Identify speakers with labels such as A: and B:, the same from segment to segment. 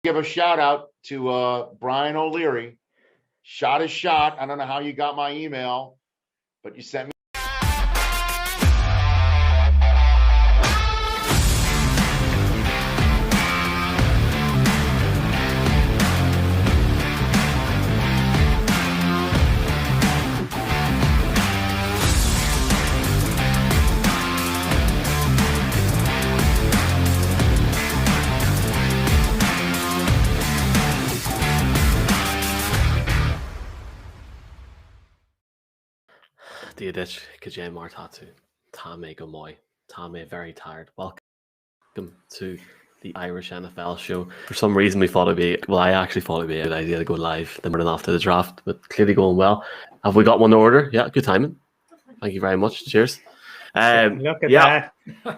A: give a shout out to Brian O'Leary. Shot is shot. I don't know how you got my email, but you sent me.
B: Diadich Kajay Martatu, Tame Gomoy, Tame very tired. Welcome to the Irish NFL show. For some reason I actually thought it'd be a good idea to go live then running after the draft, but clearly going well. Have we got one to order? Yeah, good timing. Thank you very much. Cheers.
C: Look at that.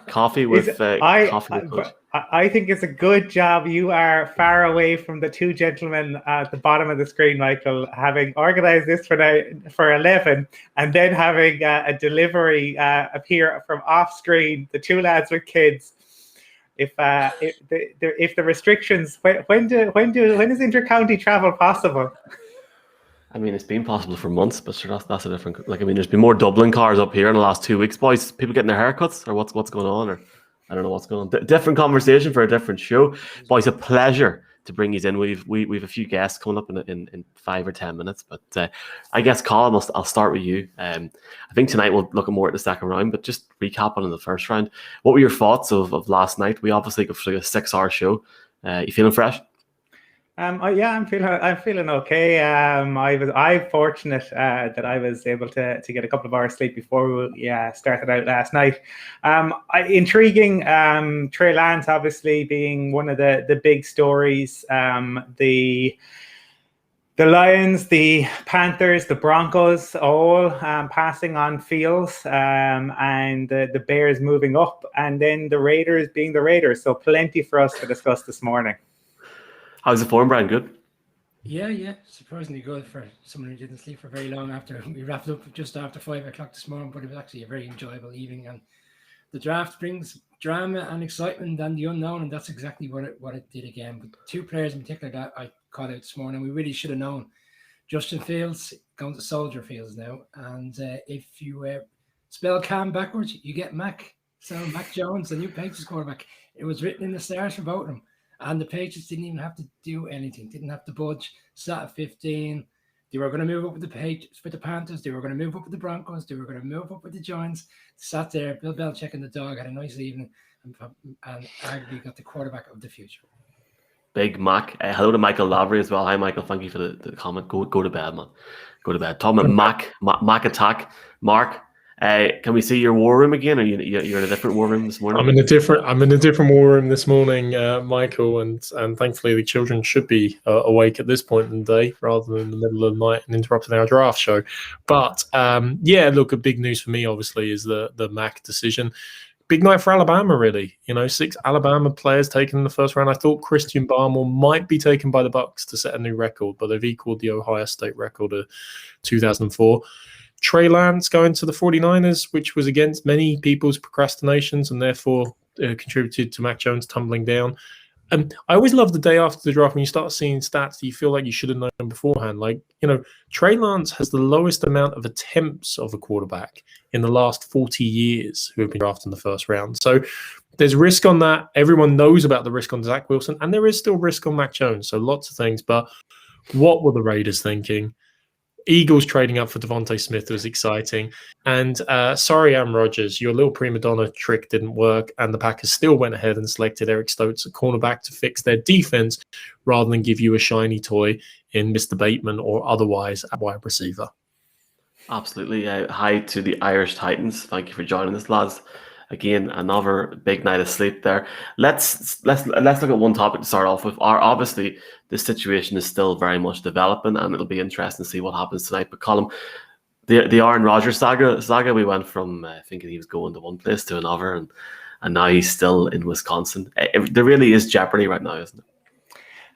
B: Coffee with coffee with Coach.
C: I think it's a good job. You are far away from the two gentlemen at the bottom of the screen, Michael, having organized this for 11 and then having a delivery appear from off screen, the two lads with kids. If the restrictions, when is inter-county travel possible?
B: I mean, it's been possible for months, but sure, that's a different. There's been more Dublin cars up here in the last 2 weeks, boys. People getting their haircuts, or what's going on, or I don't know what's going on. Different conversation for a different show, boys. A pleasure to bring you in. We've a few guests coming up in 5 or 10 minutes, but I guess Colin, I'll start with you. I think tonight we'll look more at the second round, but just recap on the first round. What were your thoughts of last night? We obviously got through a 6-hour show. You feeling fresh?
C: I'm feeling okay. I'm fortunate that I was able to get a couple of hours sleep before we started out last night. Intriguing. Trey Lance obviously being one of the big stories. The Lions, the Panthers, the Broncos, all passing on fields, and the Bears moving up, and then the Raiders being the Raiders. So plenty for us to discuss this morning.
B: How's the form, Brian? Good?
D: Yeah. Surprisingly good for someone who didn't sleep for very long after we wrapped up just after 5 o'clock this morning, but it was actually a very enjoyable evening. And the draft brings drama and excitement and the unknown, and that's exactly what it did again. But two players in particular that I caught out this morning, we really should have known. Justin Fields going to Soldier Fields now. And if you spell Cam backwards, you get Mac. So Mac Jones, the new Patriots quarterback. It was written in the stars for both of them. And the Patriots didn't even have to do anything, didn't have to budge. Sat at 15. They were going to move up with the Patriots, with the Panthers. They were going to move up with the Broncos. They were going to move up with the Giants. Sat there. Bill Belichick and the dog had a nice evening and arguably got the quarterback of the future.
B: Big Mac. Hello to Michael Lavery as well. Hi, Michael. Thank you for the comment. Go to bed, man. Go to bed. Tom and Mac attack. Mark. Can we see your war room again? Or you're in a different war room this morning?
E: I'm in a different war room this morning, Michael, and thankfully the children should be awake at this point in the day rather than in the middle of the night and interrupting our draft show. But look, a big news for me obviously is the Mac decision. Big night for Alabama, really. 6 Alabama players taken in the first round. I thought Christian Barmore might be taken by the Bucs to set a new record, but they've equaled the Ohio State record of 2004. Trey Lance going to the 49ers, which was against many people's procrastinations and therefore contributed to Mac Jones tumbling down. I always love the day after the draft when you start seeing stats that you feel like you should have known beforehand. Trey Lance has the lowest amount of attempts of a quarterback in the last 40 years who have been drafted in the first round. So there's risk on that. Everyone knows about the risk on Zach Wilson, and there is still risk on Mac Jones. So lots of things. But what were the Raiders thinking? Eagles trading up for Devontae Smith was exciting. And sorry, Aaron Rodgers, your little prima donna trick didn't work. And the Packers still went ahead and selected Eric Stokes at cornerback to fix their defense rather than give you a shiny toy in Mr. Bateman or otherwise at wide receiver.
B: Absolutely. Hi to the Irish Titans. Thank you for joining us, lads. Again, another big night of sleep there. Let's look at one topic to start off with. Obviously, the situation is still very much developing, and it'll be interesting to see what happens tonight. But Colin, the Aaron Rodgers saga, we went from thinking he was going to one place to another, and now he's still in Wisconsin. There really is jeopardy right now, isn't it?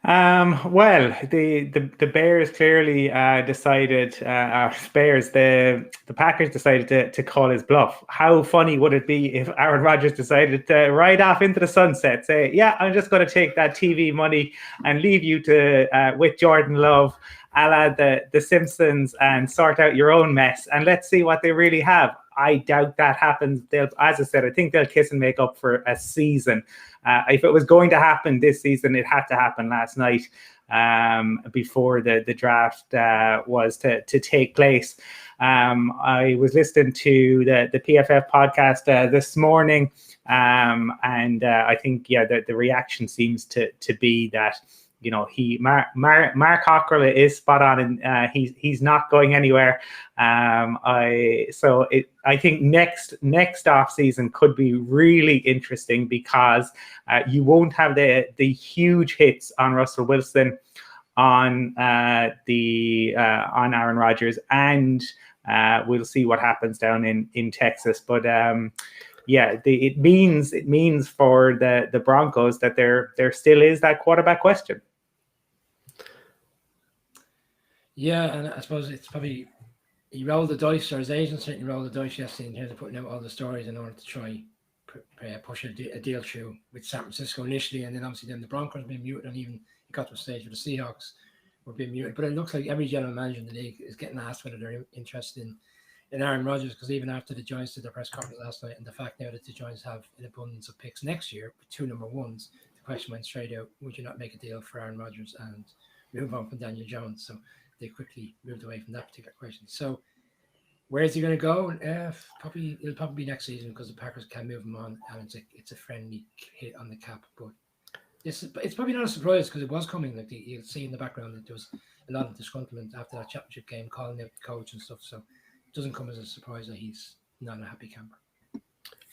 C: Well, the Bears clearly decided, the Packers decided to call his bluff. How funny would it be if Aaron Rodgers decided to ride off into the sunset, say, yeah, I'm just going to take that TV money and leave you to with Jordan Love, a la the Simpsons, and sort out your own mess, and let's see what they really have. I doubt that happens. As I said, I think they'll kiss and make up for a season. If it was going to happen this season, it had to happen last night before the draft was to take place. I was listening to the PFF podcast this morning, and I think the reaction seems to be that, you know, Mark Cockrell is spot on, and he's not going anywhere. I think next off season could be really interesting because you won't have the huge hits on Russell Wilson, on Aaron Rodgers, and we'll see what happens down in Texas. But it means for the Broncos that there still is that quarterback question.
D: Yeah, and I suppose it's probably he rolled the dice, or his agent certainly rolled the dice yesterday in terms of putting out all the stories in order to try push a deal through with San Francisco initially, and then obviously then the Broncos being muted, and even it got to a stage where the Seahawks were being muted. But it looks like every general manager in the league is getting asked whether they're interested in Aaron Rodgers, because even after the Giants did their press conference last night, and the fact now that the Giants have an abundance of picks next year with 2 number ones, the question went straight out: would you not make a deal for Aaron Rodgers and move on from Daniel Jones? So they quickly moved away from that particular question. So where is he going to go? It'll probably be next season, because the Packers can move him on, and it's a friendly hit on the cap. But it's probably not a surprise, because it was coming. Like you'll see in the background that there was a lot of disgruntlement after that championship game, calling out the coach and stuff. So it doesn't come as a surprise that he's not a happy camper.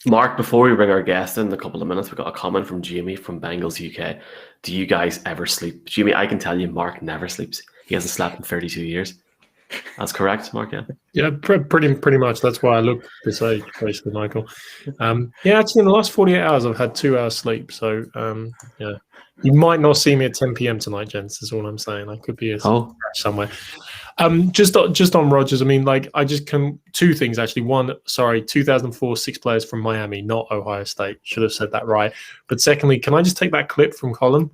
B: Mark, before we bring our guest in a couple of minutes, we got a comment from Jamie from Bengals UK. Do you guys ever sleep? Jamie, I can tell you, Mark never sleeps. He hasn't slept in 32 years. That's correct, Mark, yeah?
E: Yeah, pretty much. That's why I look this age, basically, Michael. Actually, in the last 48 hours, I've had 2 hours sleep. So, yeah. You might not see me at 10 p.m. tonight, gents, is all I'm saying. I could be somewhere. Just on Rodgers, I mean, like, I just can... 2 things, actually. One, 2004, 6 players from Miami, not Ohio State. Should have said that right. But secondly, can I just take that clip from Colin?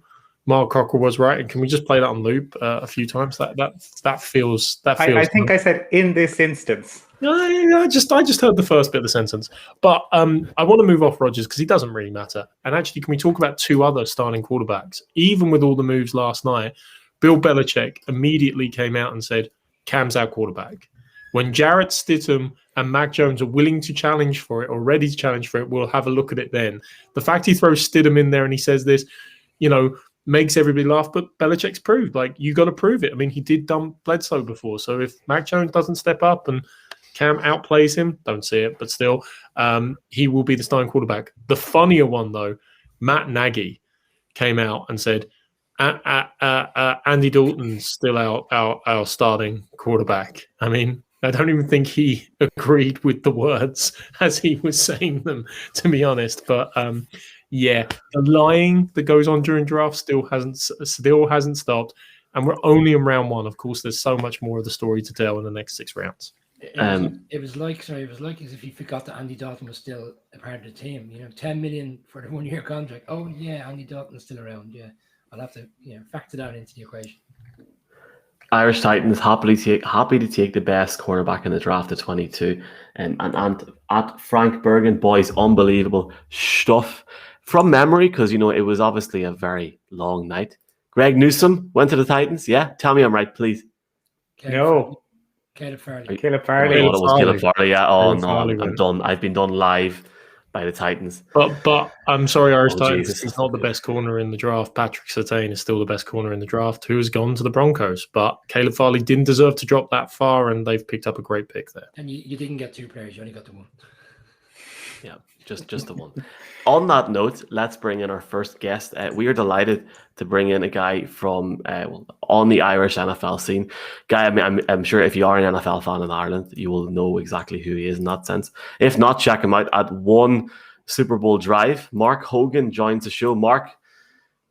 E: Mark Cockrell was right, and can we just play that on loop a few times? That feels. I
C: think I said in this instance.
E: I just heard the first bit of the sentence, but I want to move off Rodgers because he doesn't really matter. And actually, can we talk about 2 other starting quarterbacks? Even with all the moves last night, Bill Belichick immediately came out and said, "Cam's our quarterback." When Jarrett Stidham and Mac Jones are willing to challenge for it or ready to challenge for it, we'll have a look at it then. The fact he throws Stidham in there and he says this, makes everybody laugh, but Belichick's proved, like, you got to prove it. I mean, he did dump Bledsoe before, so if Mac Jones doesn't step up and Cam outplays him, don't see it, but still, he will be the starting quarterback. The funnier one, though, Matt Nagy came out and said, Andy Dalton's still our starting quarterback. I mean, I don't even think he agreed with the words as he was saying them, to be honest, but yeah, the lying that goes on during draft still hasn't stopped, and we're only in round 1. Of course, there's so much more of the story to tell in the next 6 rounds.
D: It was like as if he forgot that Andy Dalton was still a part of the team. $10 million for the 1-year contract. Oh yeah, Andy Dalton's still around. Yeah, I'll have to factor that into the equation.
B: Irish Titans happy to take the best cornerback in the draft at 22, and at Frank Bergen, boys, unbelievable stuff. From memory, because, it was obviously a very long night. Greg Newsome went to the Titans. Yeah? Tell me I'm right, please.
C: No.
D: Caleb Farley.
C: Caleb Farley.
B: I thought it was Caleb Farley, yeah. Oh,
E: Caleb
B: no,
E: Farley,
B: I'm done. I've been done live by the Titans.
E: But I'm sorry, Irish Titans.
B: Jesus.
E: He's not the best corner in the draft. Patrick Surtain is still the best corner in the draft, who has gone to the Broncos. But Caleb Farley didn't deserve to drop that far, and they've picked up a great pick there.
D: And you didn't get 2 players. You only got the 1.
B: Yeah, just the one. On that note, let's bring in our first guest. We are delighted to bring in a guy from on the Irish NFL scene. Guy, I mean, I'm sure if you are an NFL fan in Ireland, you will know exactly who he is in that sense. If not, check him out at One Super Bowl Drive. Mark Hogan joins the show. Mark,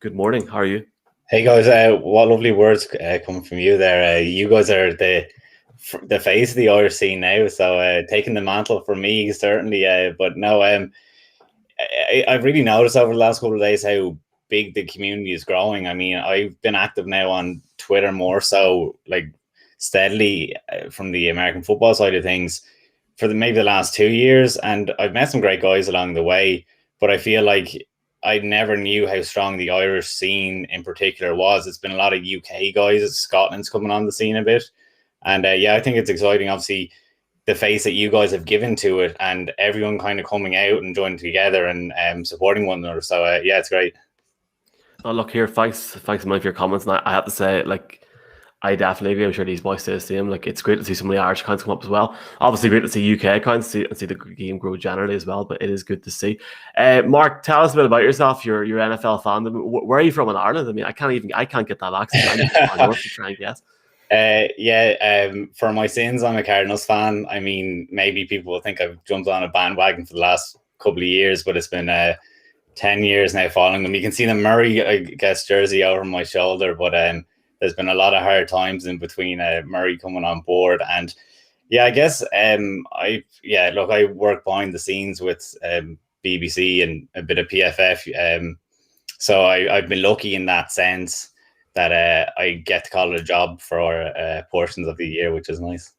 B: good morning. How are you?
F: Hey guys, what lovely words coming from you there. You guys are the face of the Irish scene now, so taking the mantle from me certainly. But no, I've really noticed over the last couple of days how big the community is growing. I mean, I've been active now on Twitter more so, like steadily from the American football side of things for maybe the last 2 years, and I've met some great guys along the way. But I feel like I never knew how strong the Irish scene in particular was. It's been a lot of UK guys. Scotland's coming on the scene a bit, and yeah, I think it's exciting. Obviously, the face that you guys have given to it, and everyone kind of coming out and joining together and supporting one another. So yeah, it's great.
B: Oh, look here, thanks man for your comments. And I have to say, like, I definitely agree. I'm sure these boys say the same. Like, it's great to see some of the Irish accounts come up as well. Obviously, great to see UK accounts and see the game grow generally as well. But it is good to see. Mark, tell us a bit about yourself. Your NFL fandom. Where are you from in Ireland? I mean, I can't get that accent. I'm just north to try and guess.
F: For my sins, I'm a Cardinals fan. I mean, maybe people will think I've jumped on a bandwagon for the last couple of years, but it's been 10 years now following them. You can see the Murray, I guess, jersey over my shoulder, but there's been a lot of hard times in between Murray coming on board. And yeah, I guess I work behind the scenes with BBC and a bit of PFF. So I've been lucky in that sense that I get to call it a job for portions of the year, which is nice.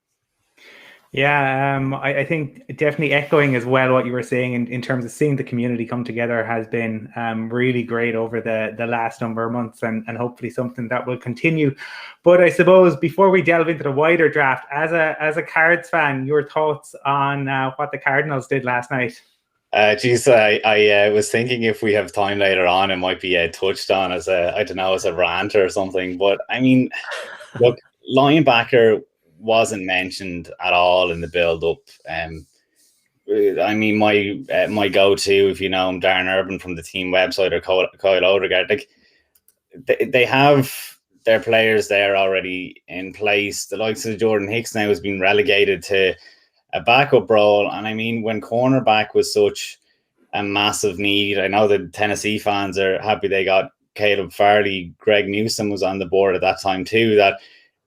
C: Yeah, I think definitely echoing as well what you were saying in terms of seeing the community come together has been really great over the last number of months, and hopefully something that will continue. But I suppose before we delve into the wider draft, as a Cards fan, your thoughts on what the Cardinals did last night?
F: I was thinking if we have time later on, it might be touched on as a rant or something. But I mean, look, linebacker wasn't mentioned at all in the build-up. I mean, my go-to, if you know him, Darren Urban from the team website, or Kyle Odegaard, like they have their players there already in place. The likes of Jordan Hicks now has been relegated to a backup role, and I mean, when cornerback was such a massive need, I know the Tennessee fans are happy they got Caleb Farley. Greg Newsome was on the board at that time too. That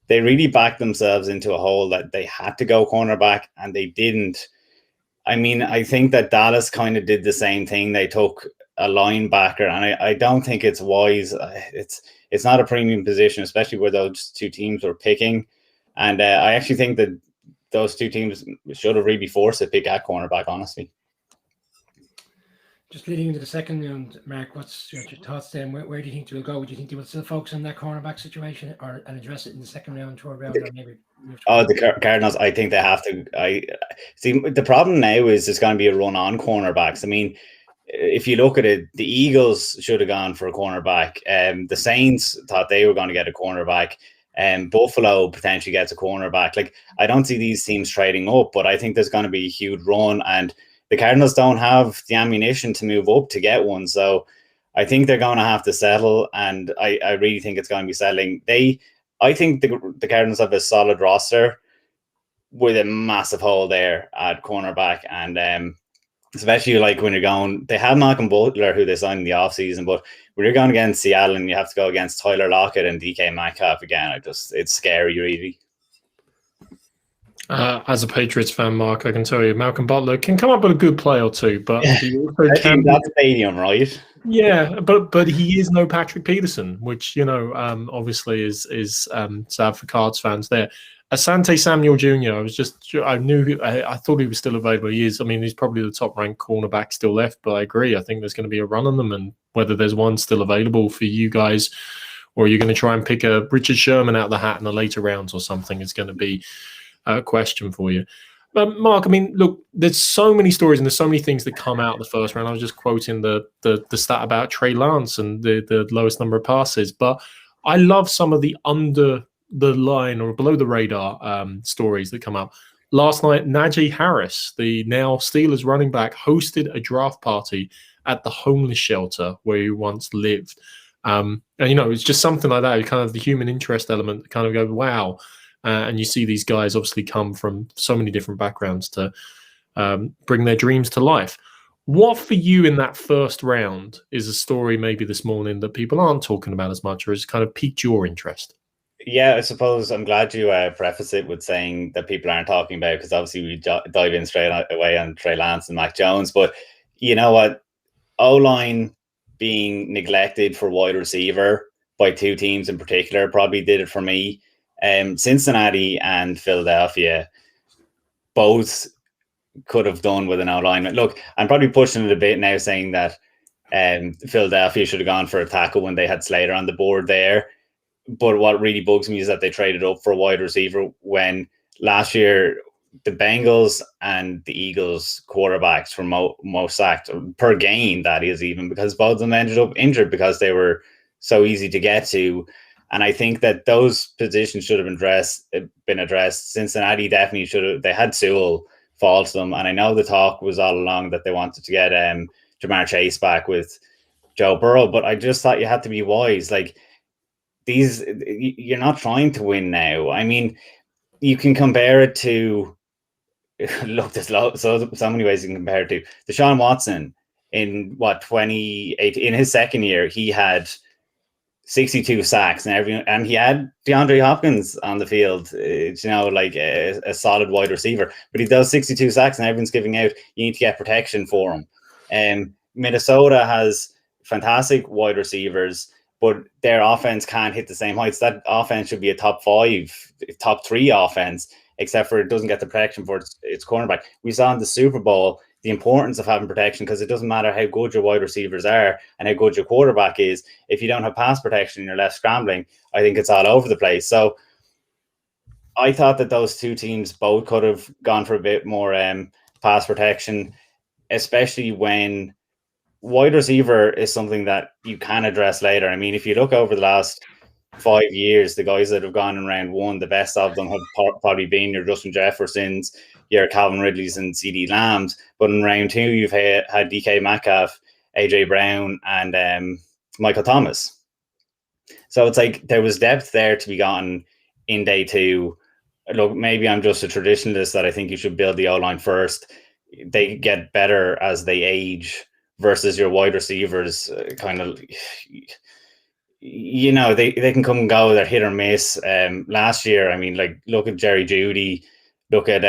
F: they really backed themselves into a hole that they had to go cornerback, and they didn't. I mean, I think that Dallas kind of did the same thing. They took a linebacker, and I don't think it's wise. It's not a premium position, especially where those two teams were picking. And I actually think that those two teams should have really forced a pick at cornerback, honestly.
D: Just leading into the second round, Mark, what's your thoughts then? Where do you think they will go? Do you think they will still focus on that cornerback situation and address it in the second round, third round, or maybe?
F: The Cardinals, I think they have to. I see the problem now is there's going to be a run on cornerbacks. I mean, if you look at it, the Eagles should have gone for a cornerback. The Saints thought they were going to get a cornerback. Buffalo potentially gets a cornerback. Like, I don't see these teams trading up, but I think there's going to be a huge run, and the Cardinals don't have the ammunition to move up to get one. So I think they're going to have to settle, and I really think it's going to be settling. I think the Cardinals have a solid roster with a massive hole there at cornerback, and especially like when you're going, they have Malcolm Butler, who they signed in the offseason, but when you're going against Seattle and you have to go against Tyler Lockett and DK Metcalf again, it's scary, really.
E: As a Patriots fan, Mark, I can tell you, Malcolm Butler can come up with a good play or two, but he also can.
F: That stadium, right?
E: Yeah, but he is no Patrick Peterson, which obviously is sad for Cards fans there. Asante Samuel Jr. I thought he was still available. He is. I mean, he's probably the top ranked cornerback still left. But I agree. I think there's going to be a run on them, and whether there's one still available for you guys, or you're going to try and pick a Richard Sherman out of the hat in the later rounds or something, is going to be a question for you. But Mark, I mean, look, there's so many stories and there's so many things that come out in the first round. I was just quoting the stat about Trey Lance and the lowest number of passes, but I love some of the under the line or below the radar stories that come up. Last night, Najee Harris, the now Steelers running back, hosted a draft party at the homeless shelter where he once lived. And, it's just something like that, kind of the human interest element, kind of go, wow. And you see these guys obviously come from so many different backgrounds to bring their dreams to life. What for you in that first round is a story maybe this morning that people aren't talking about as much, or has kind of piqued your interest?
F: Yeah, I suppose I'm glad you preface it with saying that people aren't talking about, because obviously we dive in straight away on Trey Lance and Mac Jones. But you know what? O-line being neglected for wide receiver by two teams in particular probably did it for me. Cincinnati and Philadelphia both could have done with an O-lineman. Look, I'm probably pushing it a bit now, saying that Philadelphia should have gone for a tackle when they had Slater on the board there. But what really bugs me is that they traded up for a wide receiver when last year the Bengals and the Eagles quarterbacks were most sacked per game, that is, even because both of them ended up injured because they were so easy to get to. And I think that those positions should have been addressed. Cincinnati definitely should have. They had Sewell fall to them. And I know the talk was all along that they wanted to get Jamar Chase back with Joe Burrow, but I just thought you had to be wise. Like, you're not trying to win now. I mean, you can compare it to, look, there's so many ways you can compare it to Deshaun Watson in 2018. In his second year, he had 62 sacks and he had DeAndre Hopkins on the field, like a solid wide receiver, but he does 62 sacks and everyone's giving out, you need to get protection for him. Minnesota has fantastic wide receivers, but their offense can't hit the same heights. That offense should be a top 5, top 3 offense, except for it doesn't get the protection for its cornerback. We saw in the Super Bowl the importance of having protection, because it doesn't matter how good your wide receivers are and how good your quarterback is. If you don't have pass protection and you're left scrambling, I think it's all over the place. So I thought that those two teams both could have gone for a bit more pass protection, especially when wide receiver is something that you can address later. I mean, if you look over the last 5 years, the guys that have gone in round 1, the best of them have probably been your Justin Jeffersons, your Calvin Ridleys and CD Lambs. But in round 2, you've had DK Metcalf, AJ Brown, and Michael Thomas. So it's like there was depth there to be gotten in day 2. Look, maybe I'm just a traditionalist that I think you should build the O-line first. They get better as they age, versus your wide receivers kind of, they can come and go. They're hit or miss. Last year, I mean, like, look at Jerry Jeudy, look at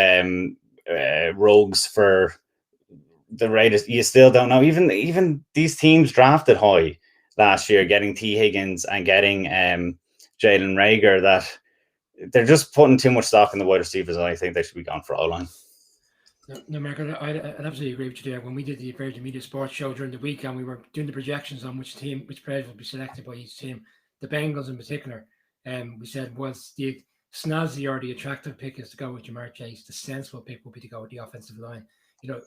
F: Ruggs for the Raiders. You still don't know. Even these teams drafted high last year, getting T. Higgins and getting Jalen Reagor, that they're just putting too much stock in the wide receivers, and I think they should be gone for O-line.
D: No, Mark, I'd absolutely agree with you there. When we did the Virgin Media Sports show during the week and we were doing the projections on which players would be selected by each team, the Bengals in particular, we said was the snazzy or the attractive pick is to go with Jamar Chase. The sensible pick would be to go with the offensive line.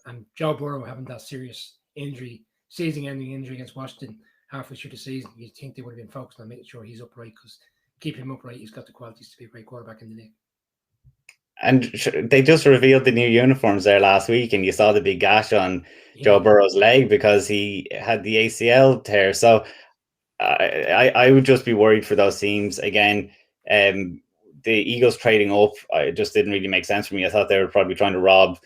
D: And Joe Burrow having that serious injury, season-ending injury against Washington halfway through the season, you'd think they would have been focused on making sure he's upright, because keeping him upright, he's got the qualities to be a great quarterback in the league.
F: And they just revealed the new uniforms there last week, and you saw the big gash on Joe Burrow's leg because he had the ACL tear. So I would just be worried for those teams. Again, the Eagles trading up, it just didn't really make sense for me. I thought they were probably trying to rob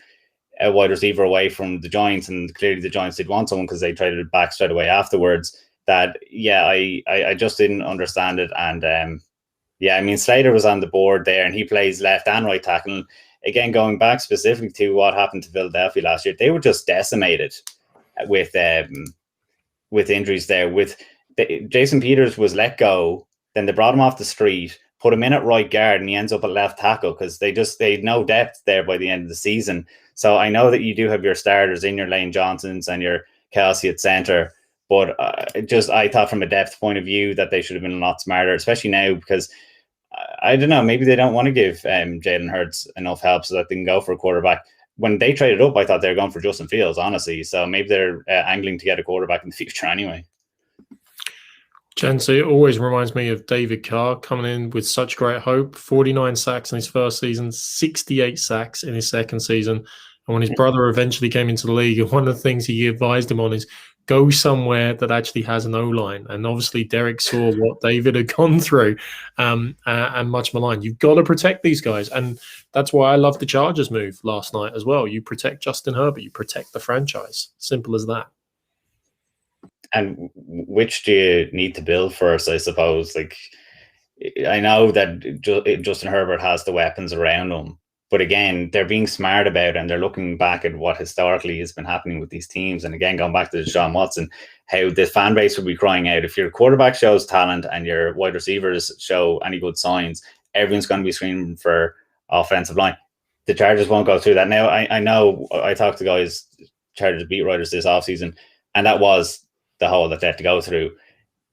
F: a wide receiver away from the Giants, and clearly the Giants did want someone because they traded it back straight away afterwards. That, I just didn't understand it. And I mean, Slater was on the board there, and he plays left and right tackle. Again, going back specifically to what happened to Philadelphia last year, they were just decimated with injuries there. Jason Peters was let go, then they brought him off the street, put him in at right guard, and he ends up at left tackle because they had no depth there by the end of the season. So I know that you do have your starters in your Lane Johnsons and your Kelsey at center, but I thought from a depth point of view that they should have been a lot smarter, especially now, because I don't know, maybe they don't want to give Jalen Hurts enough help so that they can go for a quarterback. When they traded up, I thought they were going for Justin Fields, honestly. So maybe they're angling to get a quarterback in the future anyway.
E: Gents, it always reminds me of David Carr coming in with such great hope. 49 sacks in his first season, 68 sacks in his second season. And when his brother eventually came into the league, one of the things he advised him on is go somewhere that actually has an O-line. And obviously Derek saw what David had gone through, and much maligned. You've got to protect these guys. And that's why I love the Chargers move last night as well. You protect Justin Herbert, you protect the franchise. Simple as that.
F: And which do you need to build first, I suppose? Like, I know that Justin Herbert has the weapons around him, but again, they're being smart about it, and they're looking back at what historically has been happening with these teams. And again, going back to Deshaun Watson, how the fan base would be crying out if your quarterback shows talent and your wide receivers show any good signs, everyone's going to be screaming for offensive line. The Chargers won't go through that. Now, I know I talked to guys, Chargers beat writers this offseason, and that was the hole that they had to go through.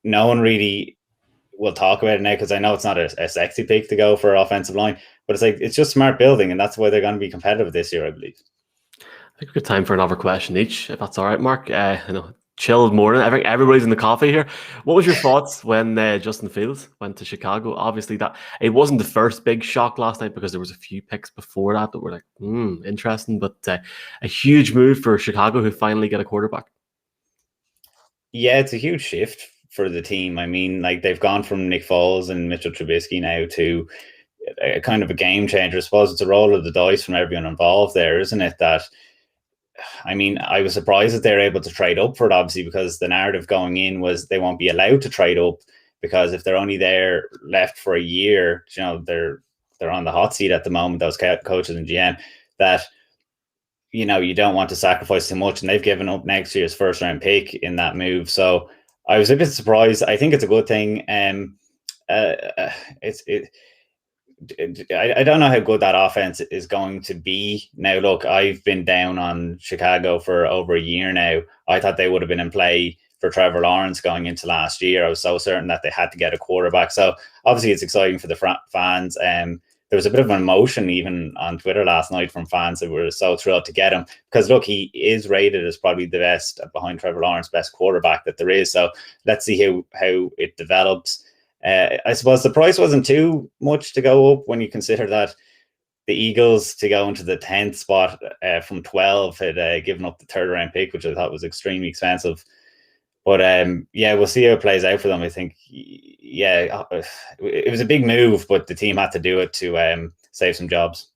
F: No one really will talk about it now because I know it's not a sexy pick to go for offensive line, but it's just smart building, and that's why they're going to be competitive this year, I believe.
B: I think we've got time for another question each, if that's all right, Mark. Chilled morning. I think everybody's in the coffee here. What was your thoughts when Justin Fields went to Chicago? Obviously, that it wasn't the first big shock last night because there was a few picks before that were like, interesting, but a huge move for Chicago who finally get a quarterback.
F: Yeah, it's a huge shift for the team. I mean, like, they've gone from Nick Foles and Mitchell Trubisky now to a kind of a game changer. I suppose it's a roll of the dice from everyone involved there, isn't it? That, I mean, I was surprised that they're able to trade up for it, obviously, because the narrative going in was they won't be allowed to trade up because if they're only there left for a year, you know, they're on the hot seat at the moment, those coaches and GM, that, you know, you don't want to sacrifice too much, and they've given up next year's first round pick in that move. So I was a bit surprised. I think it's a good thing. I don't know how good that offense is going to be. Now, look, I've been down on Chicago for over a year now. I thought they would have been in play for Trevor Lawrence going into last year. I was so certain that they had to get a quarterback. So obviously it's exciting for the fans. There was a bit of an emotion even on Twitter last night from fans that were so thrilled to get him because, look, he is rated as probably the best, behind Trevor Lawrence, best quarterback that there is. So let's see how it develops. I suppose the price wasn't too much to go up when you consider that the Eagles, to go into the 10th spot from 12, had given up the third round pick, which I thought was extremely expensive. But yeah, we'll see how it plays out for them. I think, yeah, it was a big move, but the team had to do it to save some jobs.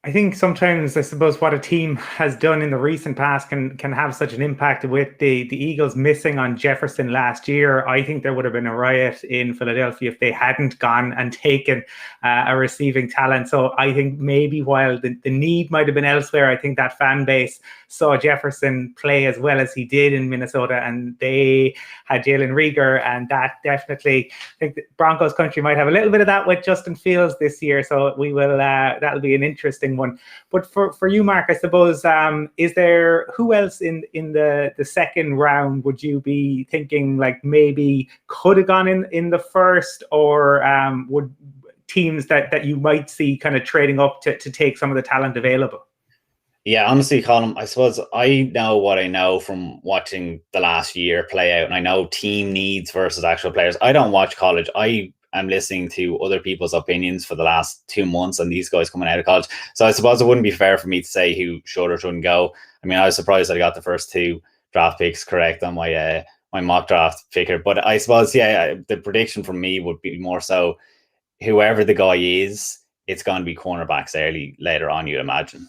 C: I think sometimes, I suppose, what a team has done in the recent past can have such an impact. With the Eagles missing on Jefferson last year, I think there would have been a riot in Philadelphia if they hadn't gone and taken a receiving talent. So I think maybe while the need might have been elsewhere, I think that fan base saw Jefferson play as well as he did in Minnesota, and they had Jalen Reagor, and that definitely, I think the Broncos country might have a little bit of that with Justin Fields this year. So we will that'll be an interesting one. But for you, Mark, I suppose, is there, who else in the second round would you be thinking like maybe could have gone in the first, or would teams that you might see kind of trading up to take some of the talent available?
F: Yeah, honestly, Colin, I suppose I know what I know from watching the last year play out, and I know team needs versus actual players. I don't watch college. I'm listening to other people's opinions for the last 2 months on these guys coming out of college. So I suppose it wouldn't be fair for me to say who should or shouldn't go. I mean, I was surprised that I got the first 2 draft picks correct on my mock draft picker. But I suppose, yeah, the prediction from me would be more so whoever the guy is, it's going to be cornerbacks later on, you'd imagine.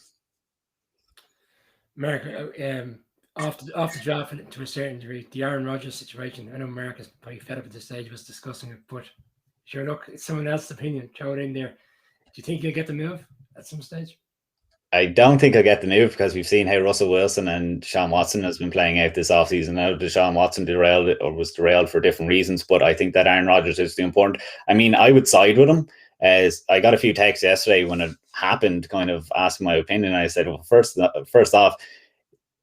D: Mark, off the draft to a certain degree, the Aaron Rodgers situation, I know Mark is probably fed up at this stage, was discussing it, but sure, look, it's someone else's opinion. Throw it in there. Do you think you'll get the move at some stage?
F: I don't think I'll get the move because we've seen how Russell Wilson and Deshaun Watson has been playing out this offseason. Now, Deshaun Watson was derailed for different reasons, but I think that Aaron Rodgers is the important. I mean, I would side with him. As I got a few texts yesterday when it happened, kind of asking my opinion. I said, well, first off,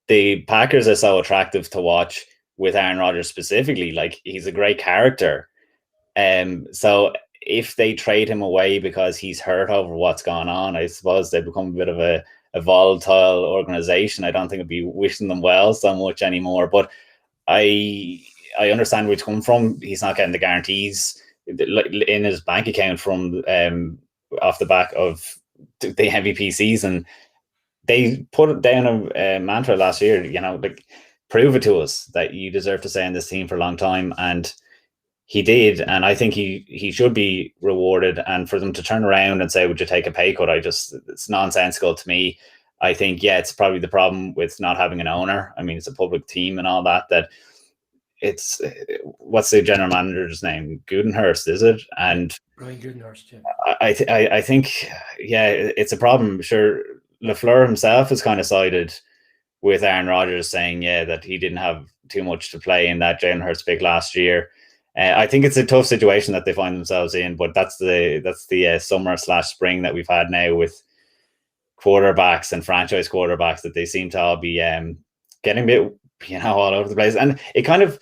F: the Packers are so attractive to watch with Aaron Rodgers specifically. Like, he's a great character. So if they trade him away because he's hurt over what's gone on, I suppose they become a bit of a volatile organization. I don't think I'd be wishing them well so much anymore. But I understand where it's come from. He's not getting the guarantees in his bank account from off the back of the MVP season. they put it down a mantra last year, like, prove it to us that you deserve to stay in this team for a long time. And he did. And I think he should be rewarded. And for them to turn around and say, would you take a pay cut? It's nonsensical to me. I think, it's probably the problem with not having an owner. I mean, it's a public team and all that it's, what's the general manager's name? Gudenhurst, is it? And
D: Ryan Gudenhurst, yeah.
F: I think, it's a problem. Sure, LaFleur himself has kind of sided with Aaron Rodgers, saying, that he didn't have too much to play in that Jalen Hurts pick last year. I think it's a tough situation that they find themselves in, but that's the summer/spring that we've had now with quarterbacks and franchise quarterbacks, that they seem to all be getting a bit, all over the place. And it kind of,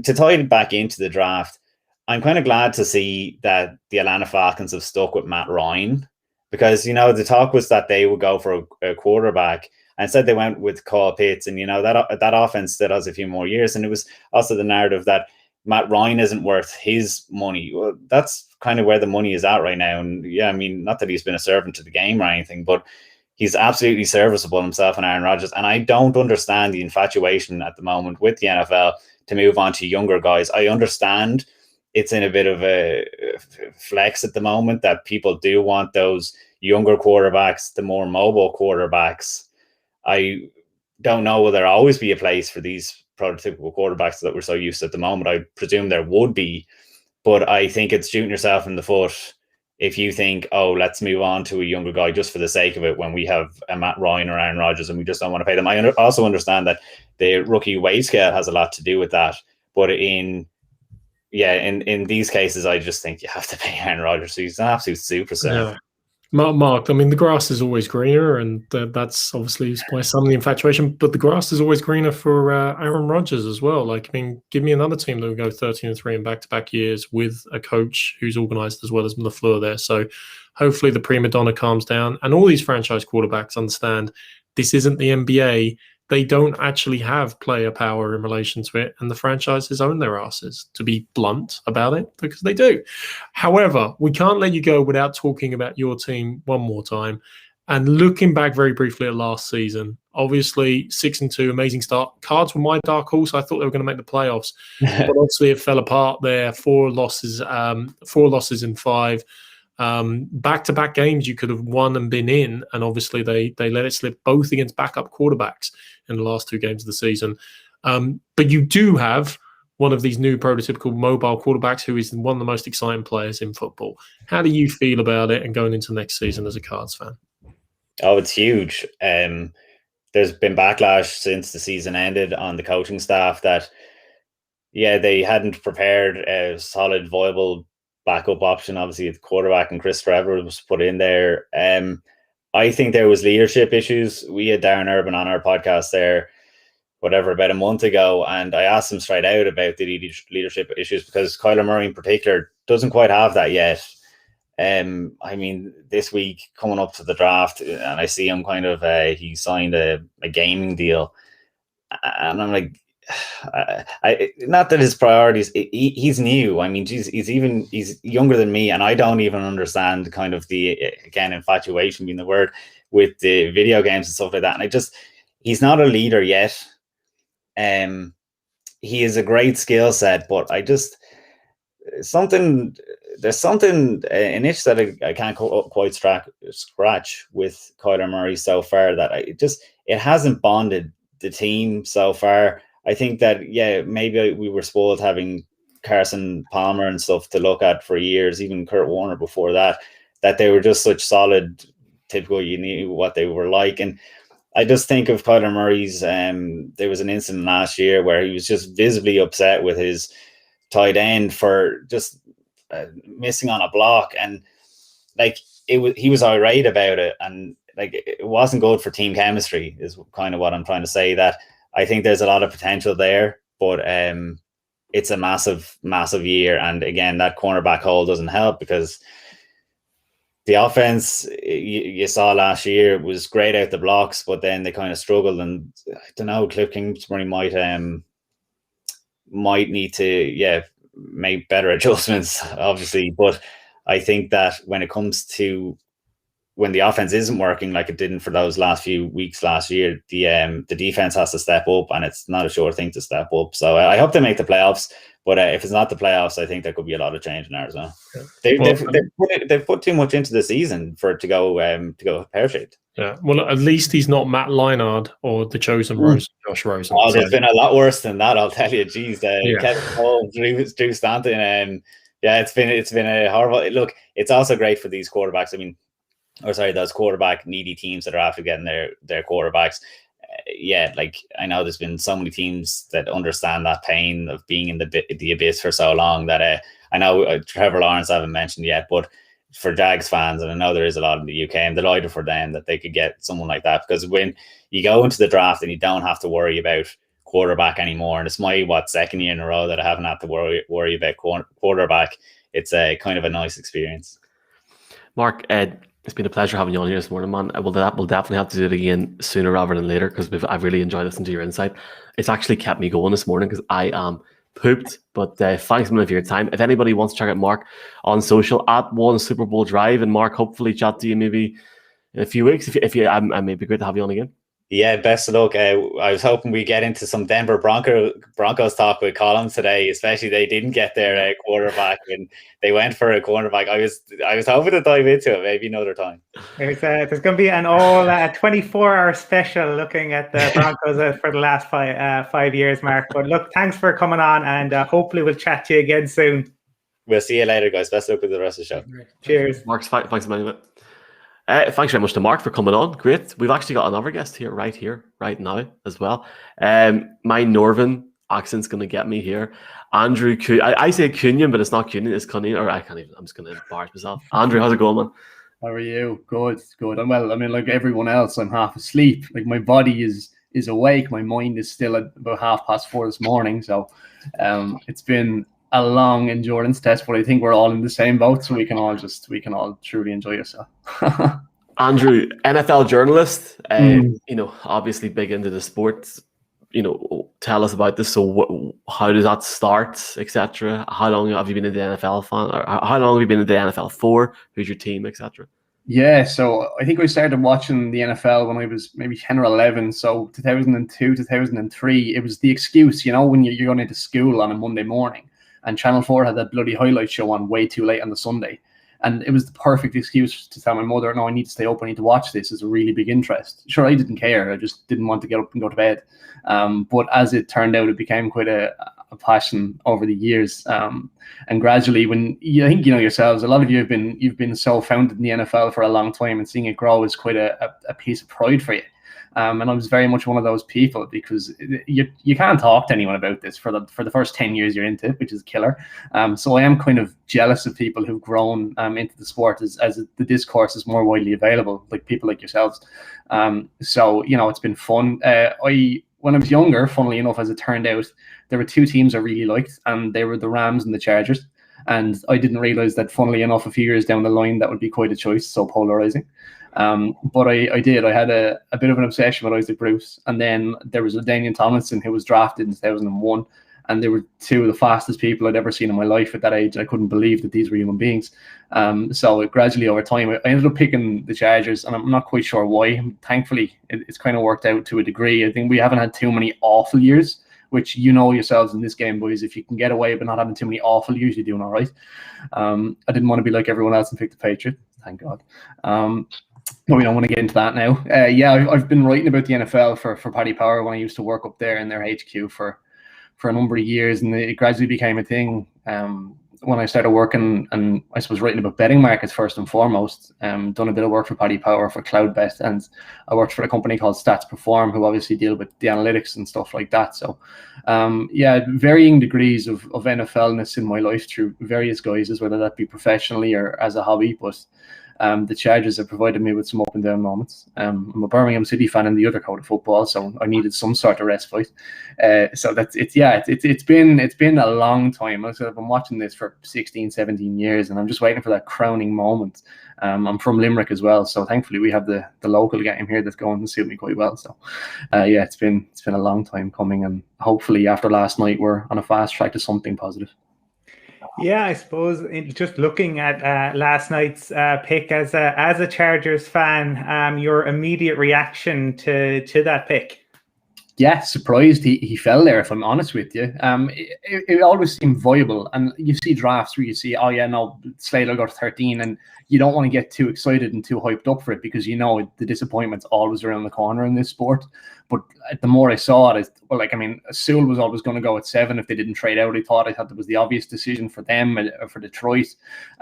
F: to tie it back into the draft, I'm kind of glad to see that the Atlanta Falcons have stuck with Matt Ryan, because, the talk was that they would go for a quarterback. And instead they went with Kyle Pitts, and that offense still has a few more years. And it was also the narrative that Matt Ryan isn't worth his money. Well, that's kind of where the money is at right now. And I mean, not that he's been a servant to the game or anything, but he's absolutely serviceable himself and Aaron Rodgers. And I don't understand the infatuation at the moment with the NFL to move on to younger guys. I understand it's in a bit of a flex at the moment that people do want those younger quarterbacks, the more mobile quarterbacks. I don't know will there always be a place for these prototypical quarterbacks that we're so used to at the moment. I presume there would be, but I think it's shooting yourself in the foot if you think, let's move on to a younger guy just for the sake of it, when we have a Matt Ryan or Aaron Rodgers and we just don't want to pay them. I also understand that the rookie wage scale has a lot to do with that, but in these cases, I just think you have to pay Aaron Rodgers. He's an absolute superstar.
E: Yeah. Mark, I mean, the grass is always greener, and that's obviously by some of the infatuation, but the grass is always greener for Aaron Rodgers as well. Like, I mean, give me another team that would go 13-3 in back-to-back years with a coach who's organized as well as LaFleur there. So hopefully the prima donna calms down, and all these franchise quarterbacks understand this isn't the NBA. They don't actually have player power in relation to it, and the franchises own their asses, to be blunt about it, because they do. However, we can't let you go without talking about your team one more time. And looking back very briefly at last season, obviously 6-2, amazing start. Cards were my dark horse. I thought they were going to make the playoffs, but obviously it fell apart there. 4 losses in 5. Back-to-back games you could have won and been in, and obviously they let it slip, both against backup quarterbacks in the last 2 games of the season. But you do have one of these new prototypical mobile quarterbacks who is one of the most exciting players in football. How do you feel about it and going into next season as a Cards fan?
F: Oh, it's huge. There's been backlash since the season ended on the coaching staff that, they hadn't prepared a solid, viable backup option. Obviously, the quarterback and Chris Trevor was put in there. I think there was leadership issues. We had Darren Urban on our podcast there, about a month ago, and I asked him straight out about the leadership issues, because Kyler Murray in particular doesn't quite have that yet. I mean, this week coming up to the draft, and I see him kind of he signed a gaming deal, and I'm like, not that his priorities, he's new. I mean, geez, he's younger than me, and I don't even understand kind of the, again, infatuation being the word, with the video games and stuff like that. And he's not a leader yet. He is a great skill set, but there's something, an itch that I can't quite scratch with Kyler Murray so far, that it hasn't bonded the team so far. I think that, maybe we were spoiled having Carson Palmer and stuff to look at for years, even Kurt Warner before that they were just such solid, typical, you knew what they were like. And I just think of Kyler Murray's, there was an incident last year where he was just visibly upset with his tight end for just missing on a block. And like, he was irate about it. And like, it wasn't good for team chemistry is kind of what I'm trying to say. That I think there's a lot of potential there, but it's a massive, massive year. And again, that cornerback hole doesn't help, because the offense you saw last year was great out the blocks, but then they kind of struggled. And I don't know, Cliff Kingsbury might need to make better adjustments, obviously. But I think that when it comes to when the offense isn't working like it didn't for those last few weeks last year, the defense has to step up, and it's not a sure thing to step up. So I hope they make the playoffs. But if it's not the playoffs, I think there could be a lot of change in Arizona. They've put too much into the season for it to go pear-shaped.
E: Yeah, well, at least he's not Matt Leinart or the chosen Rosen, Josh Rosen.
F: Oh, there's been a lot worse than that, I'll tell you. Jeez, Kevin Cole, Drew Stanton, it's been a horrible look. It's also great for these quarterbacks. I mean, those quarterback needy teams that are after getting their quarterbacks. Like I know there's been so many teams that understand that pain of being in the abyss for so long that I know Trevor Lawrence I haven't mentioned yet, but for Jags fans, and I know there is a lot in the UK, I'm delighted for them that they could get someone like that, because when you go into the draft and you don't have to worry about quarterback anymore, and it's my second year in a row that I haven't had to worry about quarterback, it's a kind of a nice experience.
B: Mark, Ed, it's been a pleasure having you on here this morning, man. We'll definitely have to do it again sooner rather than later, because I've really enjoyed listening to your insight. It's actually kept me going this morning because I am pooped. But thanks a million for your time. If anybody wants to check out Mark on social, @One Super Bowl Drive, and Mark, hopefully chat to you maybe in a few weeks. If you, I may be great to have you on again.
F: Yeah, best of luck. I was hoping we get into some Denver Broncos talk with Colin today, especially they didn't get their quarterback and they went for a cornerback. I was hoping to dive into it maybe another time.
C: There's going to be an all 24-hour special looking at the Broncos for the last 5 years, Mark. But look, thanks for coming on, and hopefully we'll chat to you again soon.
F: We'll see you later, guys. Best of luck with the rest of the show.
C: Cheers.
B: Mark, thanks a million. Thanks very much to Mark for coming on. Great. We've actually got another guest here, right now as well. My Northern accent's going to get me here. Andrew, I say Cunyon, but it's not Cunyon, it's Cunyon, or I can't even, I'm just going to embarrass myself. Andrew, how's it going, man?
G: How are you? Good. I'm well. I mean, like everyone else, I'm half asleep. Like my body is awake. My mind is still at about 4:30 this morning. So it's been a long endurance test, but I think we're all in the same boat, so we can all truly enjoy yourself.
B: Andrew, NFL journalist, obviously big into the sports. Tell us about this. So, how does that start, etc.? How long have you been in the NFL fan? Or how long have you been in the NFL for? Who's your team, etc.?
G: Yeah, so I think I started watching the NFL when I was maybe 10 or 11. So 2002, 2003, it was the excuse, when you're going into school on a Monday morning. And Channel 4 had that bloody highlight show on way too late on the Sunday. And it was the perfect excuse to tell my mother, no, I need to stay up. I need to watch this. It's a really big interest. Sure, I didn't care. I just didn't want to get up and go to bed. But as it turned out, it became quite a passion over the years. And gradually, when I think yourselves, a lot of you you've been so founded in the NFL for a long time, and seeing it grow is quite a piece of pride for you. And I was very much one of those people, because you can't talk to anyone about this for the first 10 years you're into it, which is killer. So I am kind of jealous of people who've grown into the sport as the discourse is more widely available, like people like yourselves. So it's been fun. When I was younger, funnily enough, as it turned out, there were two teams I really liked, and they were the Rams and the Chargers. And I didn't realize that, funnily enough, a few years down the line, that would be quite a choice, so polarizing. But I did. I had a bit of an obsession with Isaac Bruce. And then there was Daniel Tomlinson, who was drafted in 2001. And they were two of the fastest people I'd ever seen in my life at that age. I couldn't believe that these were human beings. So gradually over time, I ended up picking the Chargers, and I'm not quite sure why. Thankfully, it's kind of worked out to a degree. I think we haven't had too many awful years, which yourselves in this game, boys. If you can get away with not having too many awful years, you're doing all right. I didn't want to be like everyone else and pick the Patriots. Thank God. But we don't want to get into that now. I've been writing about the NFL for Paddy Power when I used to work up there in their HQ for a number of years, and it gradually became a thing when I started working, and I suppose writing about betting markets first and foremost. Done a bit of work for Paddy Power for CloudBet, and I worked for a company called Stats Perform, who obviously deal with the analytics and stuff like that. So varying degrees of NFL-ness in my life through various guises, whether that be professionally or as a hobby. But the Chargers have provided me with some up and down moments. I'm a Birmingham City fan in the other coat of football, so I needed some sort of respite. So that's it. Yeah, it's been a long time. I've been watching this for 16, 17 years, and I'm just waiting for that crowning moment. I'm from Limerick as well, so thankfully we have the local game here that's going to suit me quite well. So it's been a long time coming, and hopefully after last night we're on a fast track to something positive.
C: Yeah, I suppose just looking at last night's pick as a Chargers fan, your immediate reaction to that pick.
G: Yeah, surprised he fell there, if I'm honest with you. It always seemed viable. And you see drafts where you see, oh yeah, no, Slater got 13, and you don't want to get too excited and too hyped up for it because you know the disappointment's always around the corner in this sport. But the more I saw it, Sewell was always going to go at 7 if they didn't trade out. I thought that was the obvious decision for them, for Detroit.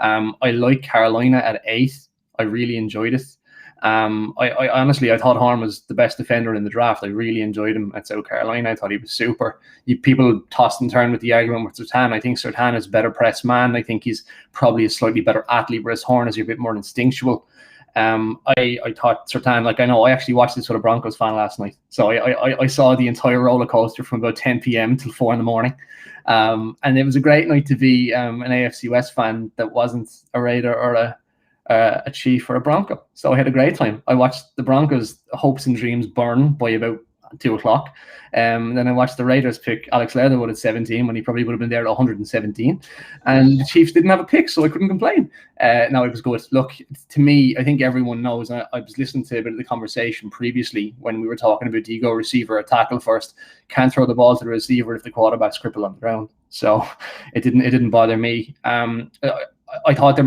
G: I like Carolina at 8. I really enjoyed it. I honestly, I thought Horn was the best defender in the draft. I really enjoyed him at South Carolina. I thought he was super. People tossed and turned with the argument with Surtain. I think Surtain is a better press man. I think he's probably a slightly better athlete, whereas Horn is a bit more instinctual. I thought Surtain, I actually watched this with a Broncos fan last night. So I saw the entire roller coaster from about 10 p.m. till 4 a.m. And it was a great night to be an AFC West fan that wasn't a Raider or a Chief or a Bronco. So I had a great time. I watched the Broncos' hopes and dreams burn by about 2 o'clock. Then I watched the Raiders pick Alex Leatherwood at 17 when he probably would have been there at 117. And the Chiefs didn't have a pick, so I couldn't complain. Now it was good. Look, to me, I think everyone knows, I was listening to a bit of the conversation previously when we were talking about do you go receiver or tackle first. Can't throw the ball to the receiver if the quarterback's crippled on the ground. So it didn't bother me. I thought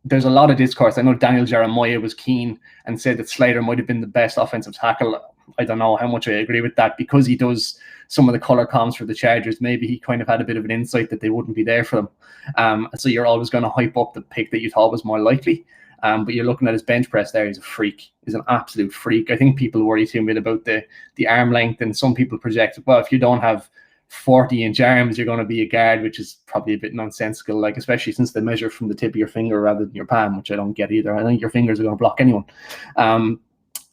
G: there's a lot of discourse. I know Daniel Jeremiah was keen and said that Slater might have been the best offensive tackle. I don't know how much I agree with that because he does some of the color comms for the Chargers. Maybe he kind of had a bit of an insight that they wouldn't be there for them. So you're always going to hype up the pick that you thought was more likely. But you're looking at his bench press there. He's a freak. He's an absolute freak. I think people worry too much about the arm length, and some people project, well, if you don't have 40-inch arms, you're going to be a guard, which is probably a bit nonsensical, especially since they measure from the tip of your finger rather than your palm, which I don't get either. I think your fingers are going to block anyone.